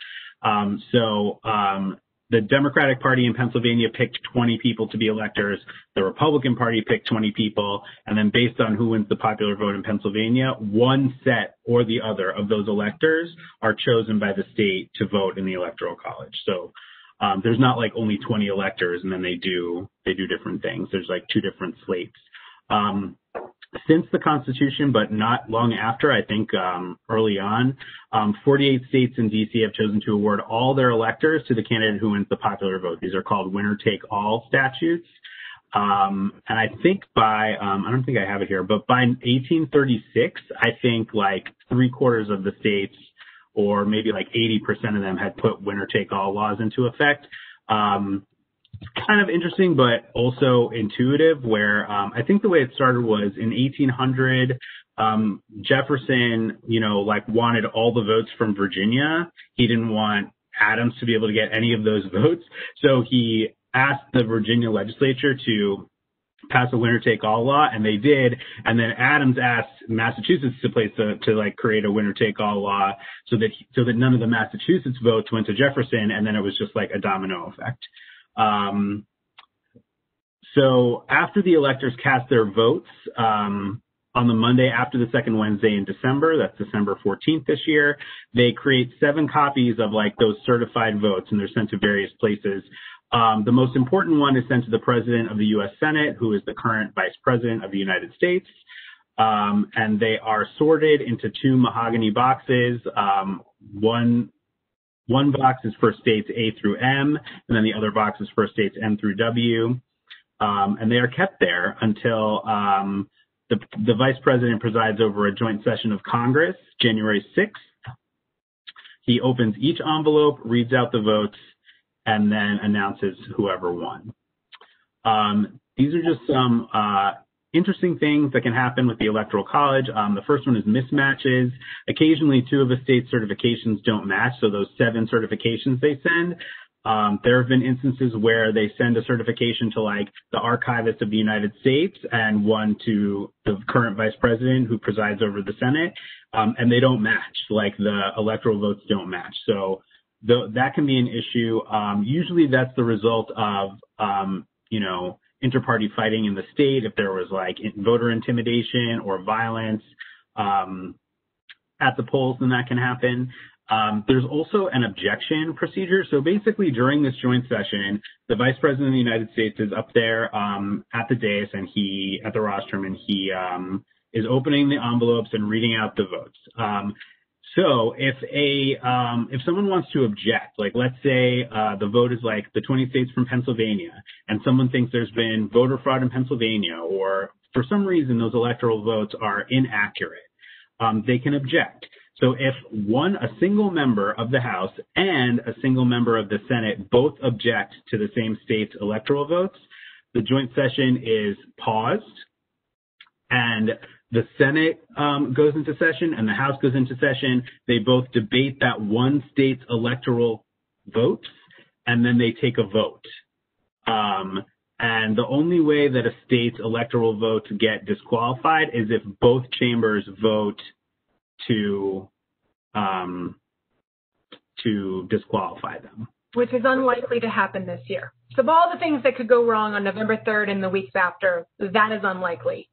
S2: The Democratic Party in Pennsylvania picked 20 people to be electors. The Republican Party picked 20 people. And then based on who wins the popular vote in Pennsylvania, one set or the other of those electors are chosen by the state to vote in the Electoral College. So there's not like only 20 electors and then they do different things. There's like 2 different slates. Since the Constitution, but not long after, I think early on, 48 states and D.C. have chosen to award all their electors to the candidate who wins the popular vote. These are called winner-take-all statutes. And I think I don't think I have it here, but by 1836, I think like 3/4 of the states, or maybe like 80% of them, had put winner-take-all laws into effect. Kind of interesting, but also intuitive, where I think the way it started was in 1800, Jefferson, wanted all the votes from Virginia. He didn't want Adams to be able to get any of those votes. So he asked the Virginia legislature to pass a winner-take-all law, and they did. And then Adams asked Massachusetts to like create a winner-take-all law so that none of the Massachusetts votes went to Jefferson, and then it was just like a domino effect. So after the electors cast their votes on the Monday after the second Wednesday in December, that's December 14th this year, they create 7 copies of like those certified votes, and they're sent to various places. The most important one is sent to the President of the U.S. Senate, who is the current Vice President of the United States. And they are sorted into 2 mahogany boxes. One box is for states A through M, and then the other box is for states N through W. And they are kept there until the Vice President presides over a joint session of Congress, January 6th. He opens each envelope, reads out the votes, and then announces whoever won. These are just some interesting things that can happen with the Electoral College. The first one is mismatches. Occasionally, 2 of a state's certifications don't match, so those 7 certifications they send. There have been instances where they send a certification to like the Archivist of the United States and one to the current Vice President who presides over the Senate, and they don't match. Like the electoral votes don't match. So that can be an issue. Usually that's the result of, inter-party fighting in the state. If there was like voter intimidation or violence at the polls, then that can happen. There's also an objection procedure. So basically during this joint session, the Vice President of the United States is up there at the dais and at the rostrum, and he is opening the envelopes and reading out the votes. So if someone wants to object, like let's say the vote is like the 20 states from Pennsylvania, and someone thinks there's been voter fraud in Pennsylvania, or for some reason those electoral votes are inaccurate, they can object. So if a single member of the House and a single member of the Senate both object to the same state's electoral votes, the joint session is paused, and the Senate goes into session and the House goes into session. They both debate that one state's electoral votes, and then they take a vote. And the only way that a state's electoral votes get disqualified is if both chambers vote to disqualify them.
S1: Which is unlikely to happen this year. So of all the things that could go wrong on November 3rd and the weeks after, that is unlikely.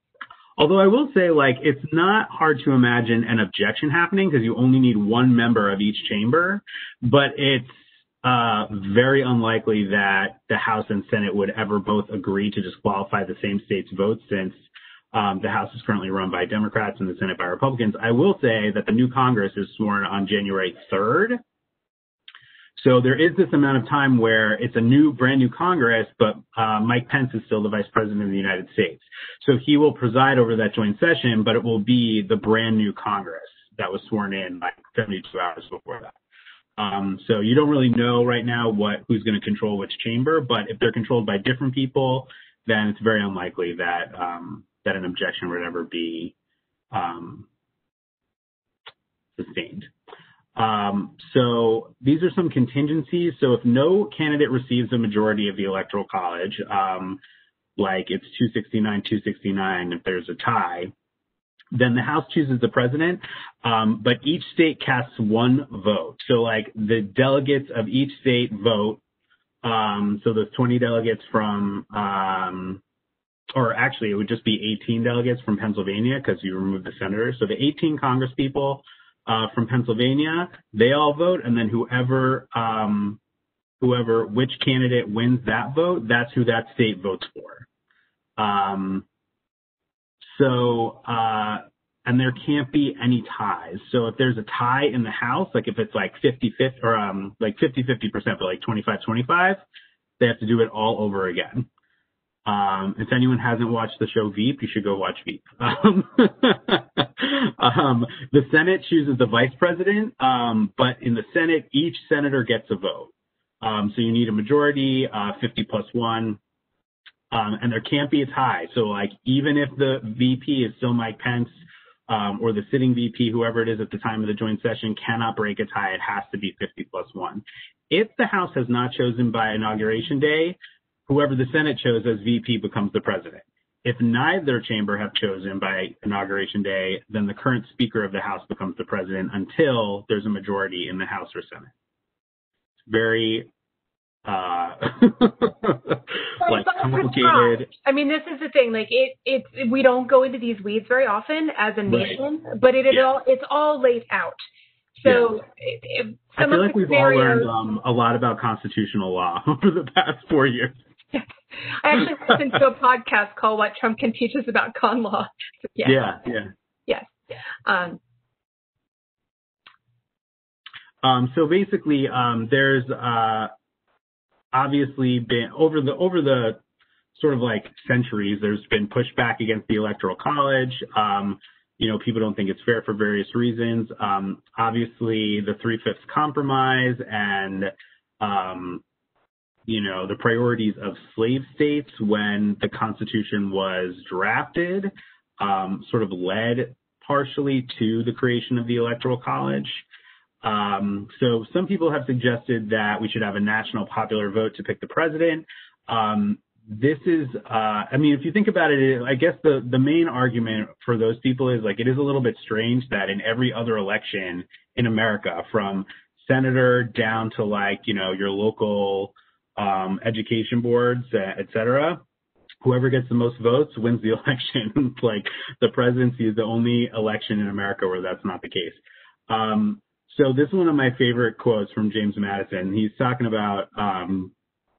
S2: Although I will say, like, it's not hard to imagine an objection happening because you only need one member of each chamber, but it's very unlikely that the House and Senate would ever both agree to disqualify the same state's votes, since the House is currently run by Democrats and the Senate by Republicans. I will say that the new Congress is sworn on January 3rd. So there is this amount of time where it's a brand new Congress, but Mike Pence is still the Vice President of the United States. So he will preside over that joint session, but it will be the brand new Congress that was sworn in like 72 hours before that. So you don't really know right now who's going to control which chamber, but if they're controlled by different people, then it's very unlikely that that an objection would ever be sustained. So these are some contingencies. So if no candidate receives a majority of the Electoral College, like it's 269, if there's a tie, then the House chooses the president, but each state casts one vote. So like the delegates of each state vote. So those 20 delegates from, or actually it would just be 18 delegates from Pennsylvania because you remove the senators. So the 18 Congress people from Pennsylvania, they all vote, and then which candidate wins that vote, that's who that state votes for. And there can't be any ties. So if there's a tie in the House, like if it's like 50-50 or like 50-50%, but like 25-25, they have to do it all over again. If anyone hasn't watched the show Veep, you should go watch Veep. The Senate chooses the vice president, but in the Senate, each senator gets a vote. So you need a majority, 50+1, and there can't be a tie. So like even if the VP is still Mike Pence, or the sitting VP, whoever it is at the time of the joint session, cannot break a tie. It has to be 50+1. If the House has not chosen by Inauguration Day, whoever the Senate chose as VP becomes the president. If neither chamber have chosen by Inauguration Day, then the current Speaker of the House becomes the president until there's a majority in the House or Senate. It's very like complicated.
S1: I mean, this is the thing. Like we don't go into these weeds very often as a nation, but it's all laid out. So
S2: I feel like we've all learned a lot about constitutional law over the past 4 years.
S1: Yes. I actually listened to a podcast called "What Trump Can Teach Us About Con Law."
S2: Yeah.
S1: Yes.
S2: So basically, there's obviously been over the sort of like centuries, there's been pushback against the Electoral College. People don't think it's fair for various reasons. Obviously, the 3/5 compromise and the priorities of slave states when the Constitution was drafted sort of led partially to the creation of the Electoral College. So some people have suggested that we should have a national popular vote to pick the president. This is, if you think about it, I guess the main argument for those people is like, it is a little bit strange that in every other election in America, from senator down to like, your local education boards, et cetera, whoever gets the most votes wins the election. Like the presidency is the only election in America where that's not the case. So this is one of my favorite quotes from James Madison. He's talking about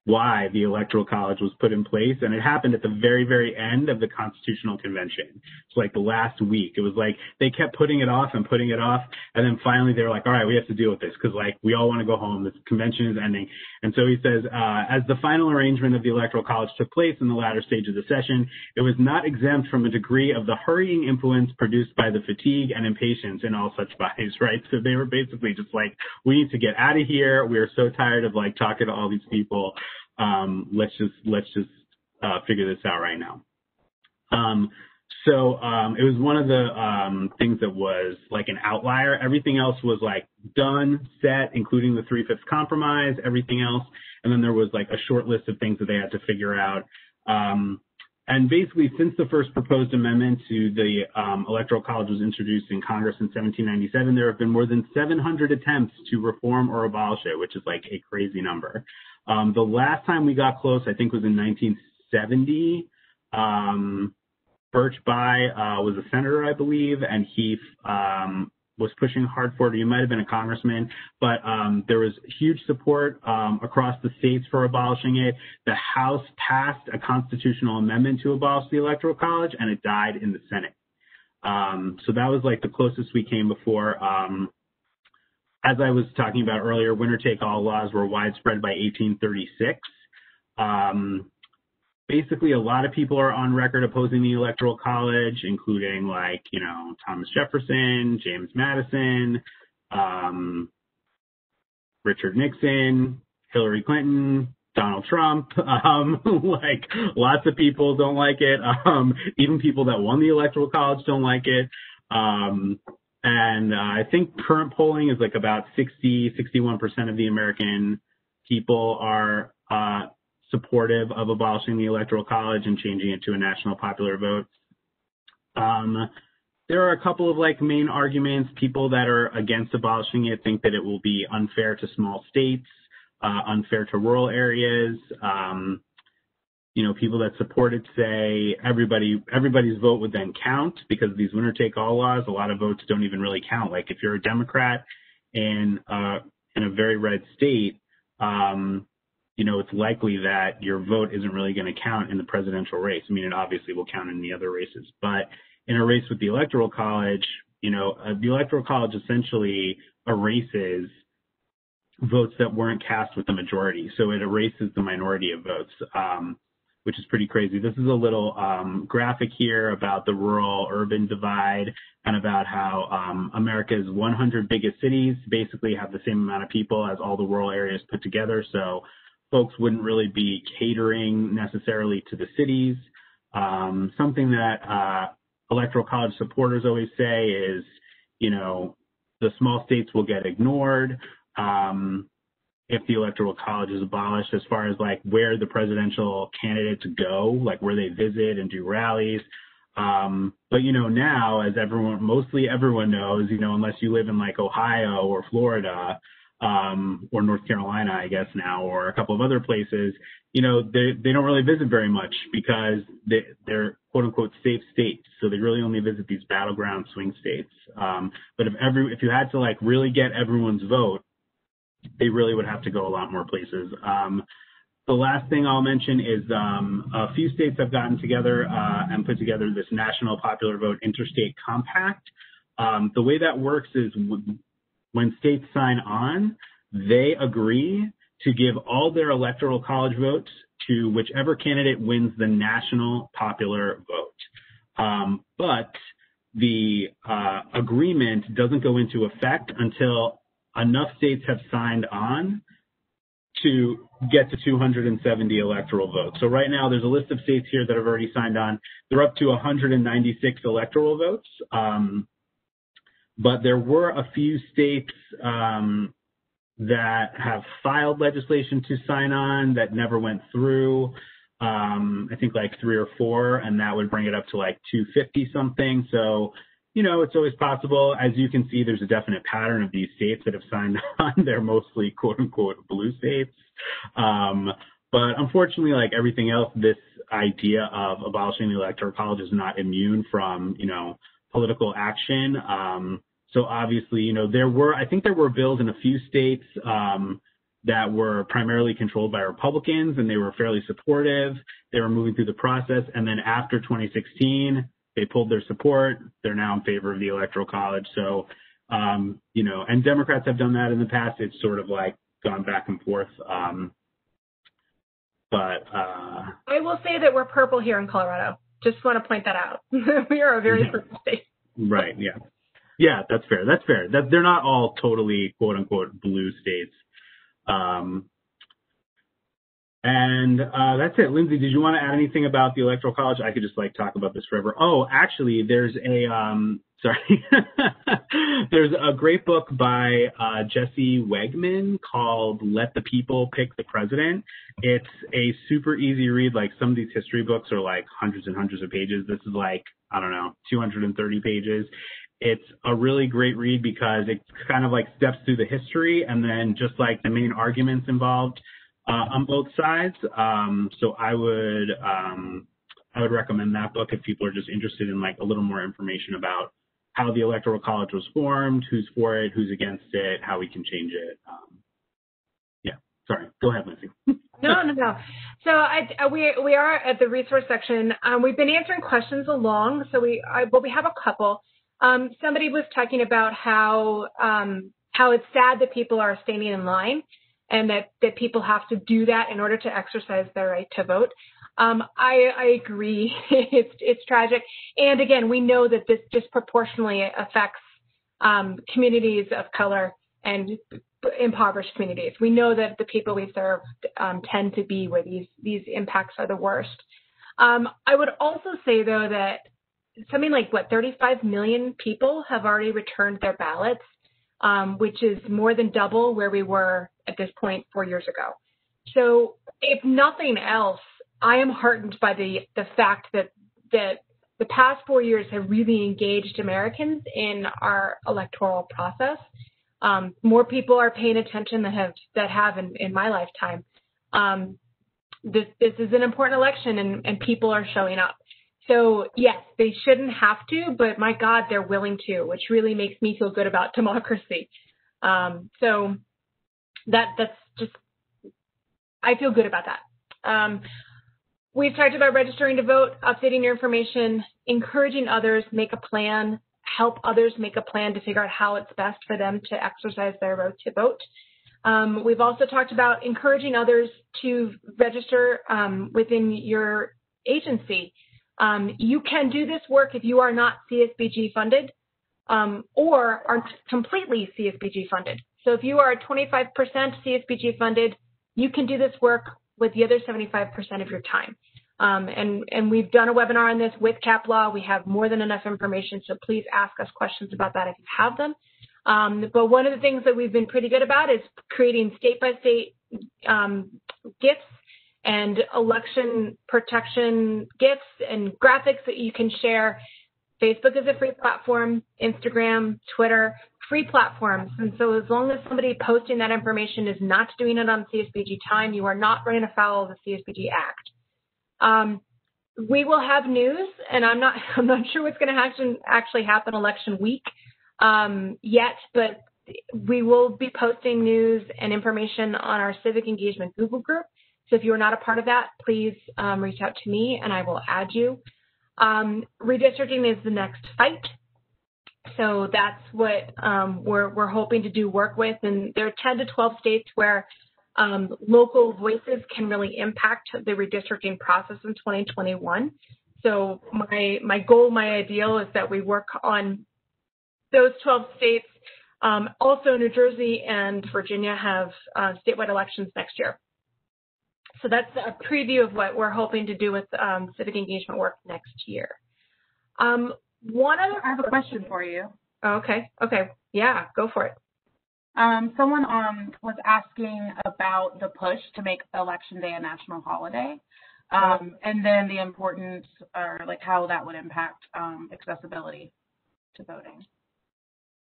S2: why the Electoral College was put in place, and it happened at the very, very end of the Constitutional Convention. It's like the last week. It was like they kept putting it off, and then finally they were like, all right, we have to deal with this because like we all want to go home. This convention is ending. And so he says, as the final arrangement of the Electoral College took place in the latter stage of the session, it was not exempt from a degree of the hurrying influence produced by the fatigue and impatience in all such bodies, right? So they were basically just like, we need to get out of here. We are so tired of like talking to all these people. Let's just figure this out right now. So it was one of the things that was like an outlier. Everything else was like done, set, including the 3/5 compromise, everything else. And then there was like a short list of things that they had to figure out. And basically, since the first proposed amendment to the Electoral College was introduced in Congress in 1797, there have been more than 700 attempts to reform or abolish it, which is like a crazy number. The last time we got close, I think, was in 1970. Birch Bayh was a senator, I believe, and he was pushing hard for it. He might have been a congressman, but there was huge support across the states for abolishing it. The House passed a constitutional amendment to abolish the Electoral College, and it died in the Senate. So that was like the closest we came before. As I was talking about earlier, winner-take-all laws were widespread by 1836. Basically, a lot of people are on record opposing the Electoral College, including like, Thomas Jefferson, James Madison, Richard Nixon, Hillary Clinton, Donald Trump. Like lots of people don't like it. Even people that won the Electoral College don't like it. And I think current polling is like about 61% of the American people are supportive of abolishing the Electoral College and changing it to a national popular vote. There are a couple of like main arguments. People that are against abolishing it think that it will be unfair to small states, unfair to rural areas. People that support it say everybody's vote would then count because of these winner-take-all laws. A lot of votes don't even really count. Like if you're a Democrat in a very red state, it's likely that your vote isn't really going to count in the presidential race. I mean, it obviously will count in the other races, but in a race with the Electoral College, the Electoral College essentially erases votes that weren't cast with the majority. So it erases the minority of votes, which is pretty crazy. This is a little graphic here about the rural-urban divide and about how America's 100 biggest cities basically have the same amount of people as all the rural areas put together. So folks wouldn't really be catering necessarily to the cities. Something that Electoral College supporters always say is, you know, the small states will get ignored if the Electoral College is abolished, as far as like where the presidential candidates go, like where they visit and do rallies. But, you know, now, as mostly everyone knows, you know, unless you live in like Ohio or Florida, or North Carolina, I guess now, or a couple of other places, you know, they don't really visit very much because they're quote unquote safe states. So they really only visit these battleground swing states. But if you had to like really get everyone's vote, they really would have to go a lot more places. The last thing I'll mention is a few states have gotten together and put together this National Popular Vote Interstate Compact. The way that works is when states sign on, they agree to give all their Electoral College votes to whichever candidate wins the national popular vote. But the agreement doesn't go into effect until enough states have signed on to get to 270 electoral votes. So right now there's a list of states here that have already signed on. They're up to 196 electoral votes. But there were a few states that have filed legislation to sign on that never went through. I think like 3 or 4, and that would bring it up to like 250 something. So, you know, it's always possible. As you can see, there's a definite pattern of these states that have signed on. They're mostly quote unquote blue states. But unfortunately, like everything else, this idea of abolishing the Electoral College is not immune from, you know, political action. So obviously, you know, I think there were bills in a few states that were primarily controlled by Republicans, and they were fairly supportive. They were moving through the process. And then after 2016, they pulled their support. They're now in favor of the Electoral College. So, you know, and Democrats have done that in the past. It's sort of like gone back and forth. But
S1: I will say that we're purple here in Colorado. Just want to point that out. We are a very purple state.
S2: Right, yeah. Yeah, that's fair. That's fair. They're not all totally quote unquote blue states. And that's it. Lindsay, did you want to add anything about the Electoral College? I could just like talk about this forever. Oh, actually, there's there's a great book by Jesse Wegman called Let the People Pick the President. It's a super easy read. Like some of these history books are like hundreds and hundreds of pages. This is like, I don't know, 230 pages. It's a really great read because it kind of like steps through the history and then just like the main arguments involved on both sides. So I would recommend that book if people are just interested in like a little more information about how the Electoral College was formed, who's for it, who's against it, how we can change it. Yeah, sorry. Go ahead, Lindsay.
S1: No. So we are at the resource section. We've been answering questions along. So we have a couple. Somebody was talking about how it's sad that people are standing in line and that people have to do that in order to exercise their right to vote. I agree. It's tragic. And again, we know that this disproportionately affects communities of color and impoverished communities. We know that the people we serve tend to be where these impacts are the worst. I would also say, though, that something like, 35 million people have already returned their ballots, which is more than double where we were at this point 4 years ago. So if nothing else, I am heartened by the fact that the past 4 years have really engaged Americans in our electoral process. More people are paying attention that have in my lifetime. This is an important election, and people are showing up. So yes, they shouldn't have to, but my God, they're willing to, which really makes me feel good about democracy. So that's just, I feel good about that. We've talked about registering to vote, updating your information, encouraging others, make a plan, help others make a plan to figure out how it's best for them to exercise their right to vote. We've also talked about encouraging others to register within your agency. You can do this work if you are not CSBG funded or are completely CSBG funded. So if you are 25% CSBG funded, you can do this work with the other 75% of your time. And we've done a webinar on this with Cap Law. We have more than enough information, so please ask us questions about that if you have them. But one of the things that we've been pretty good about is creating state-by-state GIFs and election protection GIFs and graphics that you can share. Facebook is a free platform, Instagram, Twitter, free platforms. And so as long as somebody posting that information is not doing it on CSBG time, you are not running afoul of the CSBG Act. We will have news, and I'm not sure what's going to actually happen election week yet, but we will be posting news and information on our Civic Engagement Google group. So if you are not a part of that, please reach out to me and I will add you. Redistricting is the next fight. So that's what we're hoping to do work with. And there are 10 to 12 states where local voices can really impact the redistricting process in 2021. So my goal, my ideal is that we work on those 12 states. Also, New Jersey and Virginia have statewide elections next year. So that's a preview of what we're hoping to do with civic engagement work next year. I
S3: have a question for you.
S1: Okay. Yeah, go for it.
S3: Someone was asking about the push to make Election Day a national holiday, and then the importance or like how that would impact accessibility to voting.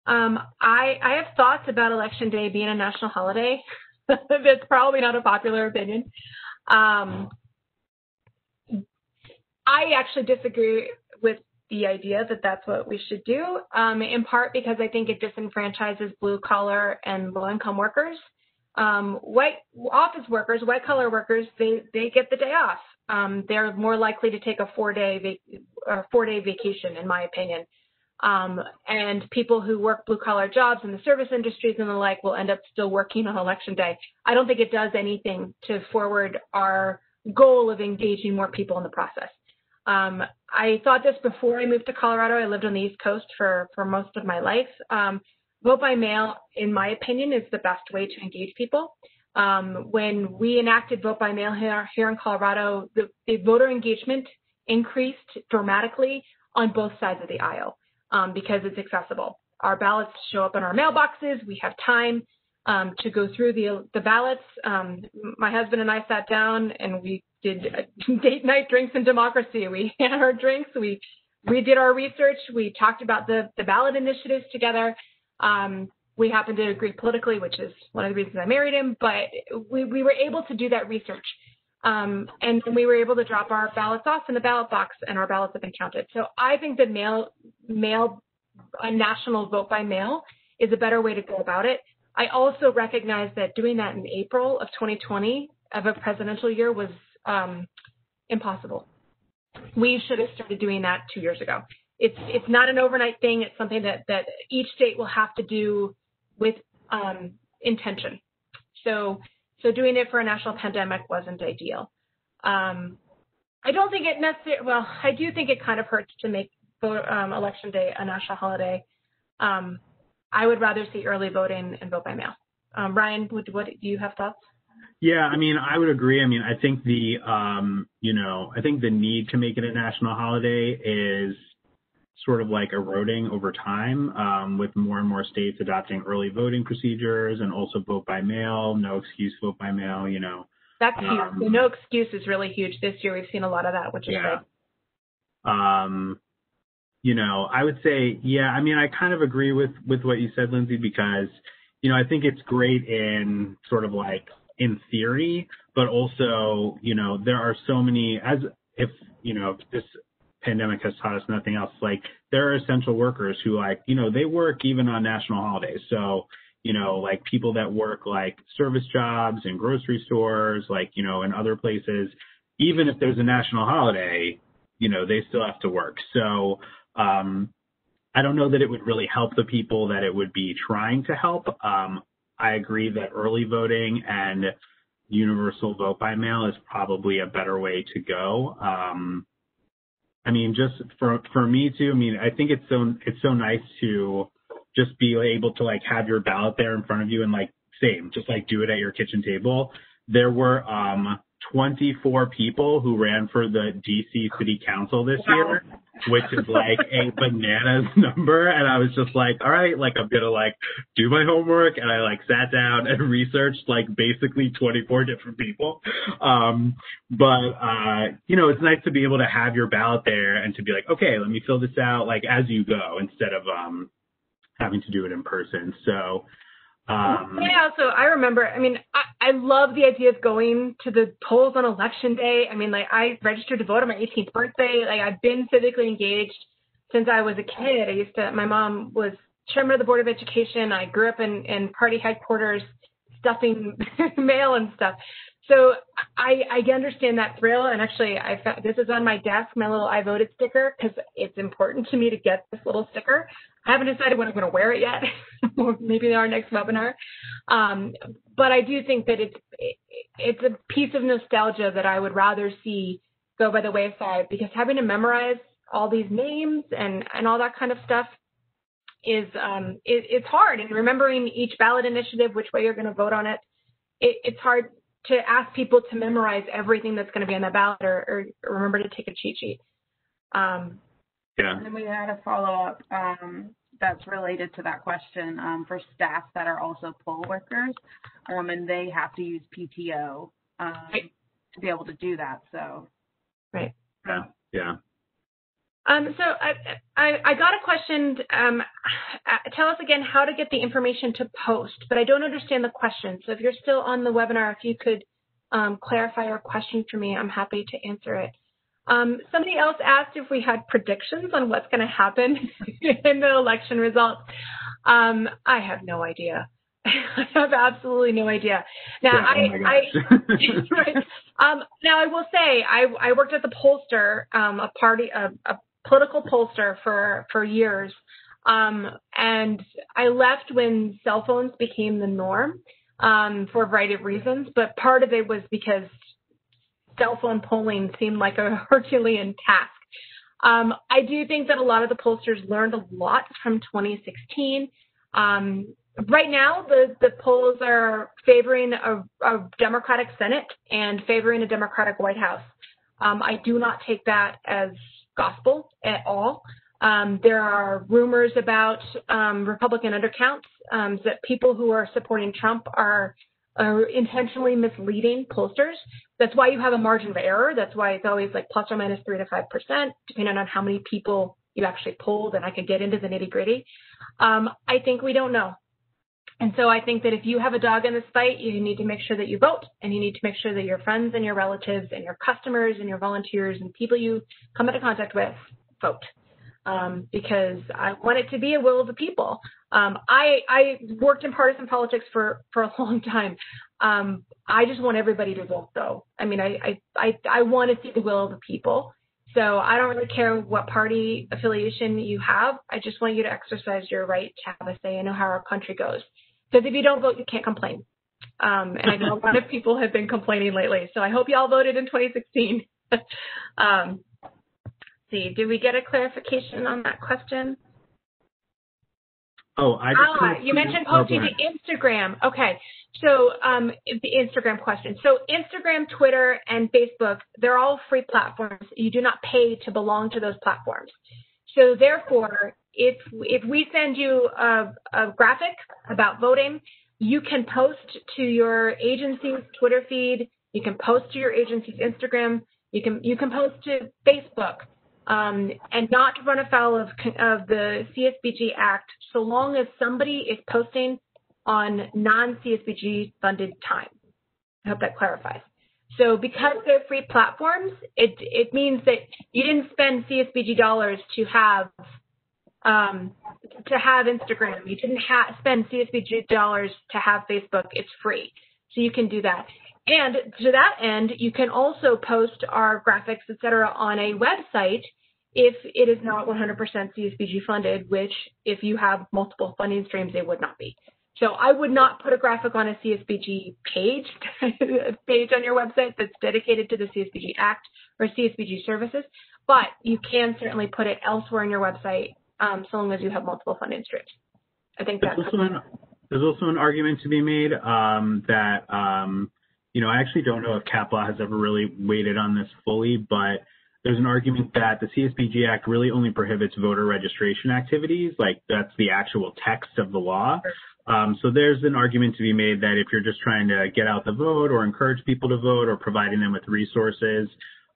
S1: I have thoughts about Election Day being a national holiday. That's probably not a popular opinion. I actually disagree with the idea that that's what we should do, in part because I think it disenfranchises blue-collar and low-income workers. White office workers, white-collar workers, they get the day off. They're more likely to take a four-day vacation, in my opinion. And people who work blue-collar jobs in the service industries and the like will end up still working on Election Day. I don't think it does anything to forward our goal of engaging more people in the process. I thought this before I moved to Colorado. I lived on the East Coast for most of my life. Vote by mail, in my opinion, is the best way to engage people. When we enacted vote by mail here in Colorado, the voter engagement increased dramatically on both sides of the aisle because it's accessible. Our ballots show up in our mailboxes. We have time to go through the ballots. My husband and I sat down and we did date night drinks and democracy. We had our drinks. We did our research. We talked about the ballot initiatives together. We happened to agree politically, which is one of the reasons I married him. But we were able to do that research. And we were able to drop our ballots off in the ballot box, and our ballots have been counted. So I think that a national vote by mail is a better way to go about it. I also recognize that doing that in April of 2020 of a presidential year was impossible. We should have started doing that 2 years ago. It's not an overnight thing. It's something that each state will have to do with intention. So doing it for a national pandemic wasn't ideal. I don't think it necessarily, well, I do think it kind of hurts to make Election Day a national holiday. I would rather see early voting and vote by mail. Ryan, what do you have thoughts?
S2: Yeah, I mean, I would agree. I mean, I think I think the need to make it a national holiday is sort of like eroding over time, with more and more states adopting early voting procedures and also vote by mail, no excuse vote by mail,
S1: That's huge. The no excuse is really huge this year. We've seen a lot of that, which is good.
S2: I would say, yeah, I mean, I kind of agree with what you said, Lindsay, because, I think it's great in sort of like in theory, but also, there are so many, if this pandemic has taught us nothing else, like there are essential workers who they work even on national holidays. So, like people that work like service jobs and grocery stores, and other places, even if there's a national holiday, they still have to work. So, I don't know that it would really help the people that it would be trying to help. I agree that early voting and universal vote by mail is probably a better way to go. I mean, just for me too, I mean, I think it's so nice to just be able to have your ballot there in front of you and just do it at your kitchen table. There were 24 people who ran for the DC City Council this year, which is like a bananas number. And I was just like, all right, like I'm gonna like do my homework. And I like sat down and researched like basically 24 different people. You know, it's nice to be able to have your ballot there and to be like, okay, let me fill this out like as you go instead of having to do it in person. So
S1: yeah, so I remember, I mean, I love the idea of going to the polls on election day. I mean, like I registered to vote on my 18th birthday. Like I've been civically engaged since I was a kid. My mom was chairman of the Board of Education. I grew up in party headquarters stuffing mail and stuff. So I understand that thrill. And actually, this is on my desk, my little I voted sticker, because it's important to me to get this little sticker. I haven't decided when I'm going to wear it yet, or maybe our next webinar. But I do think that it's a piece of nostalgia that I would rather see go by the wayside, because having to memorize all these names and all that kind of stuff is it's hard. And remembering each ballot initiative, which way you're going to vote on it, it's hard to ask people to memorize everything that's going to be on the ballot or remember to take a cheat sheet.
S3: Yeah. And then we had a follow-up that's related to that question for staff that are also poll workers, and they have to use PTO to be able to do that. So.
S1: Right.
S2: Yeah. Yeah.
S1: So I got a question. Tell us again how to get the information to post, but I don't understand the question. So if you're still on the webinar, if you could clarify your question for me, I'm happy to answer it. Somebody else asked if we had predictions on what's going to happen in the election results. I have no idea. I have absolutely no idea. Now, right. Now I will say I worked at the pollster, a political pollster for years, and I left when cell phones became the norm for a variety of reasons. But part of it was because cell phone polling seemed like a Herculean task. I do think that a lot of the pollsters learned a lot from 2016. Right now, the polls are favoring a Democratic Senate and favoring a Democratic White House. I do not take that as gospel at all. There are rumors about Republican undercounts, that people who are supporting Trump are intentionally misleading pollsters. That's why you have a margin of error. That's why it's always like plus or minus 3 to 5%, depending on how many people you actually polled, and I could get into the nitty-gritty. I think we don't know. And so I think that if you have a dog in this fight, you need to make sure that you vote, and you need to make sure that your friends and your relatives and your customers and your volunteers and people you come into contact with vote, because I want it to be a will of the people. I worked in partisan politics for a long time. I just want everybody to vote, though. I mean, I want to see the will of the people. So I don't really care what party affiliation you have. I just want you to exercise your right to have a say and know how our country goes. Because if you don't vote, you can't complain. And I know a lot of people have been complaining lately. So I hope you all voted in 2016. See, did we get a clarification on that question?
S2: Oh,
S1: you mentioned posting to Instagram. Okay. So the Instagram question. So Instagram, Twitter, and Facebook, they're all free platforms. You do not pay to belong to those platforms. So therefore, if we send you a graphic about voting, you can post to your agency's Twitter feed. You can post to your agency's Instagram. You can post to Facebook, and not run afoul of the CSBG Act, so long as somebody is posting on non-CSBG funded time. I hope that clarifies. So because they're free platforms, it means that you didn't spend CSBG dollars to have Instagram. You didn't spend CSBG dollars to have Facebook. It's free. So you can do that. And to that end, you can also post our graphics, et cetera, on a website if it is not 100% CSBG funded, which if you have multiple funding streams, they would not be. So I would not put a graphic on a CSBG page on your website that's dedicated to the CSBG Act or CSBG services, but you can certainly put it elsewhere in your website so long as you have multiple funding streams. I think that's
S2: there's also an argument to be made that I actually don't know if cap law has ever really weighted on this fully, but there's an argument that the CSPG Act really only prohibits voter registration activities, like that's the actual text of the law. So there's an argument to be made that if you're just trying to get out the vote or encourage people to vote or providing them with resources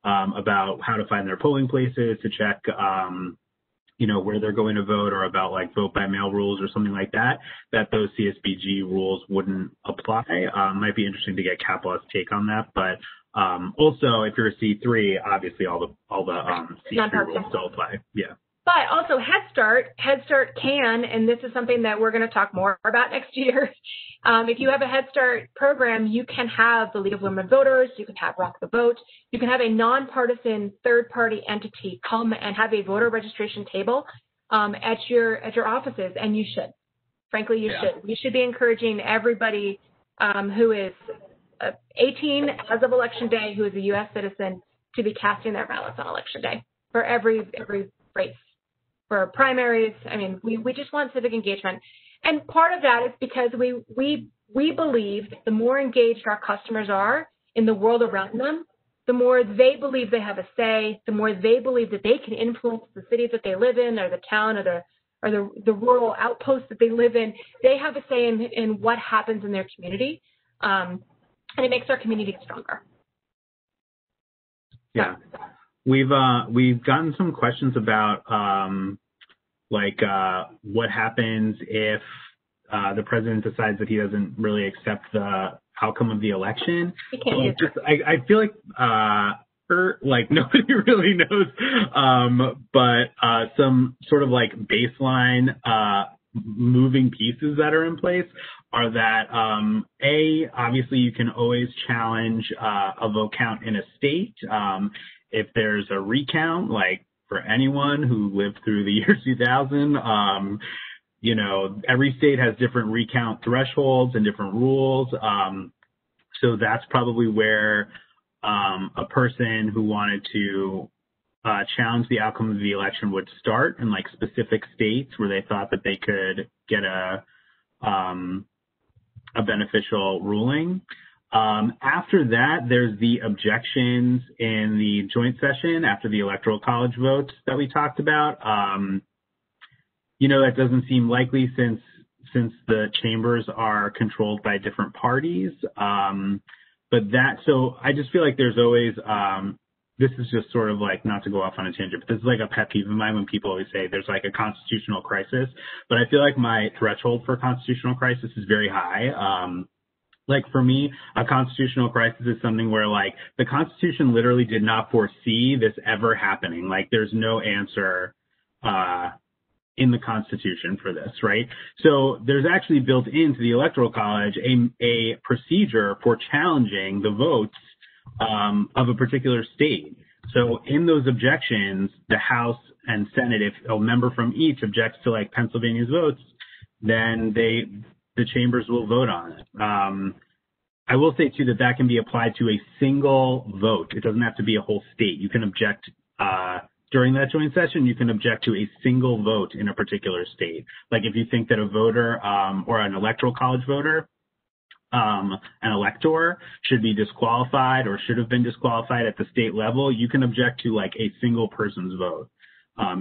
S2: about how to find their polling places to check, where they're going to vote, or about like vote by mail rules or something like that, that those CSPG rules wouldn't apply. Might be interesting to get cap law's take on that, but also if you're a C3, obviously all the C3 rules still apply. Yeah.
S1: But also Head Start can, and this is something that we're going to talk more about next year. If you have a Head Start program, you can have the League of Women Voters, you can have Rock the Vote, you can have a nonpartisan third-party entity come and have a voter registration table at your offices, and you should. Frankly, you should. You should be encouraging everybody who is 18 as of Election Day, who is a U.S. citizen, to be casting their ballots on Election Day for every race. For primaries, I mean, we just want civic engagement. And part of that is because we believe the more engaged our customers are in the world around them, the more they believe they have a say, the more they believe that they can influence the cities that they live in, or the town, or the rural outpost that they live in. They have a say in what happens in their community, and it makes our community stronger.
S2: Yeah. We've gotten some questions about what happens if the president decides that he doesn't really accept the outcome of the election. I feel like nobody really knows, but some sort of like baseline moving pieces that are in place are that obviously you can always challenge a vote count in a state. If there's a recount, like for anyone who lived through the year 2000, every state has different recount thresholds and different rules. So that's probably where a person who wanted to challenge the outcome of the election would start, in like specific states where they thought that they could get a beneficial ruling. After that, there's the objections in the joint session after the Electoral College votes that we talked about. That doesn't seem likely since the chambers are controlled by different parties. So I just feel like there's always, this is just sort of like, not to go off on a tangent, but this is like a pet peeve of mine when people always say there's like a constitutional crisis. But I feel like my threshold for constitutional crisis is very high. Like for me, a constitutional crisis is something where like the Constitution literally did not foresee this ever happening. Like there's no answer in the Constitution for this, right? So there's actually built into the Electoral College a procedure for challenging the votes of a particular state. So in those objections, the House and Senate, if a member from each objects to like Pennsylvania's votes, then the chambers will vote on it. I will say too that can be applied to a single vote. It doesn't have to be a whole state. You can object during that joint session. You can object to a single vote in a particular state. Like if you think that a voter or an electoral college voter, an elector should be disqualified or should have been disqualified at the state level, you can object to like a single person's vote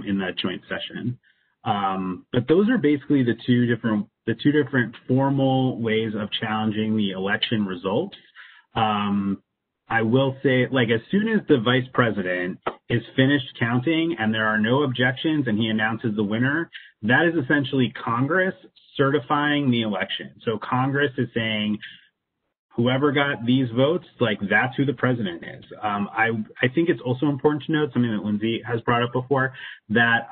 S2: in that joint session. But those are basically the two different formal ways of challenging the election results. I will say, like, as soon as the vice president is finished counting and there are no objections and he announces the winner, that is essentially Congress certifying the election. So Congress is saying, whoever got these votes, like, that's who the president is. I think it's also important to note, something that Lindsay has brought up before, that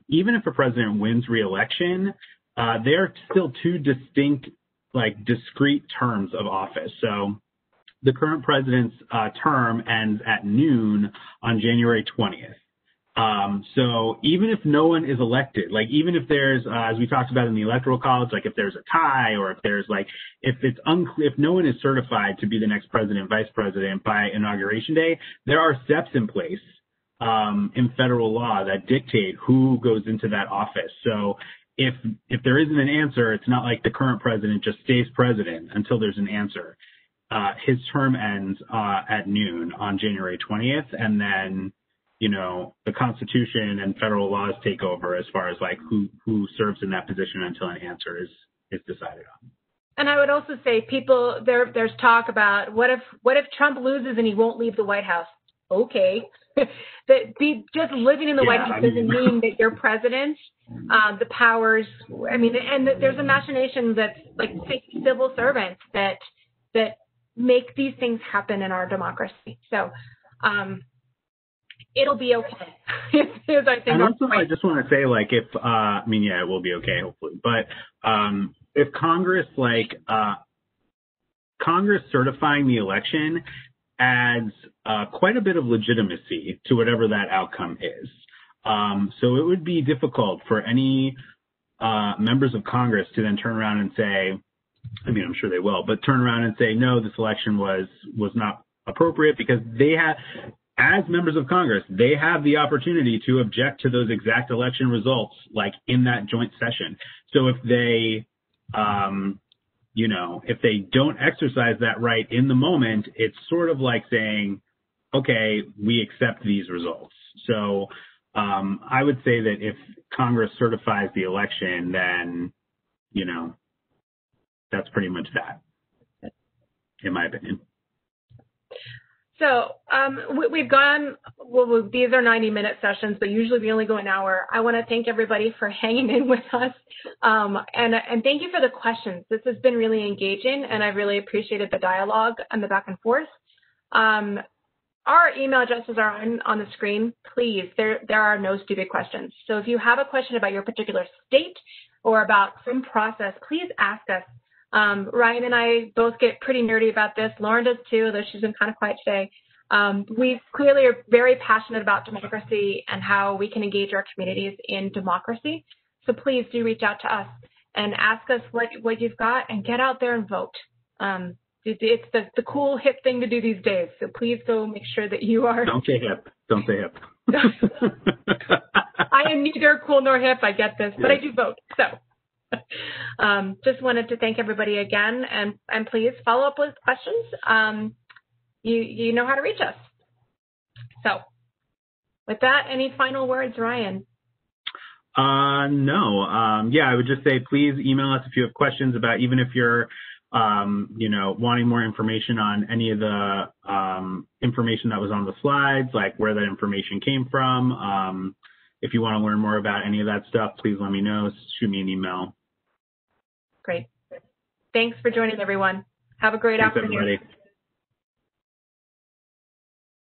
S2: even if a president wins re-election, they are still two distinct, like, discrete terms of office. So the current president's term ends at noon on January 20th. So even if no one is elected, like even if there's, as we talked about in the Electoral College, like if there's a tie or if there's like, if it's unclear, if no one is certified to be the next president, vice president by Inauguration Day, there are steps in place in federal law that dictate who goes into that office. So if there isn't an answer, it's not like the current president just stays president until there's an answer. his term ends at noon on January 20th, and then, you know, the Constitution and federal laws take over as far as like who serves in that position until an answer is decided on.
S1: And I would also say there's talk about what if Trump loses and he won't leave the White House? Okay. Just living in the White House doesn't mean that you're president. The powers, I mean, and there's a machination that's like civil servants that make these things happen in our democracy. So it'll be okay.
S2: And also, I just want to say, like, if it will be okay, hopefully. But if Congress certifying the election adds quite a bit of legitimacy to whatever that outcome is. So it would be difficult for any members of Congress to then turn around and say, I mean, I'm sure they will, but turn around and say, no, this election was not appropriate, because they have, as members of Congress, they have the opportunity to object to those exact election results, like in that joint session. So if they, if they don't exercise that right in the moment, it's sort of like saying, okay, we accept these results. So I would say that if Congress certifies the election, then, that's pretty much that, in my opinion.
S1: So we've gone, these are 90-minute sessions, but usually we only go an hour. I want to thank everybody for hanging in with us. And thank you for the questions. This has been really engaging, and I really appreciated the dialogue and the back and forth. Our email addresses are on the screen. Please, there are no stupid questions. So if you have a question about your particular state or about some process, please ask us. Ryan and I both get pretty nerdy about this. Lauren does too, though she's been kind of quiet today. We clearly are very passionate about democracy and how we can engage our communities in democracy. So please do reach out to us and ask us what you've got, and get out there and vote. It's the cool, hip thing to do these days. So please go make sure that you are.
S2: Don't say hip. Don't say hip.
S1: I am neither cool nor hip. I get this, but I do vote. So. Just wanted to thank everybody again, and please follow up with questions. You know how to reach us. So with that, any final words, Ryan?
S2: No. I would just say, please email us if you have questions about, even if you're, wanting more information on any of the information that was on the slides, like where that information came from. If you want to learn more about any of that stuff, please let me know. Shoot me an email.
S1: Great. Thanks for joining, everyone. Have a great afternoon.
S2: Everybody.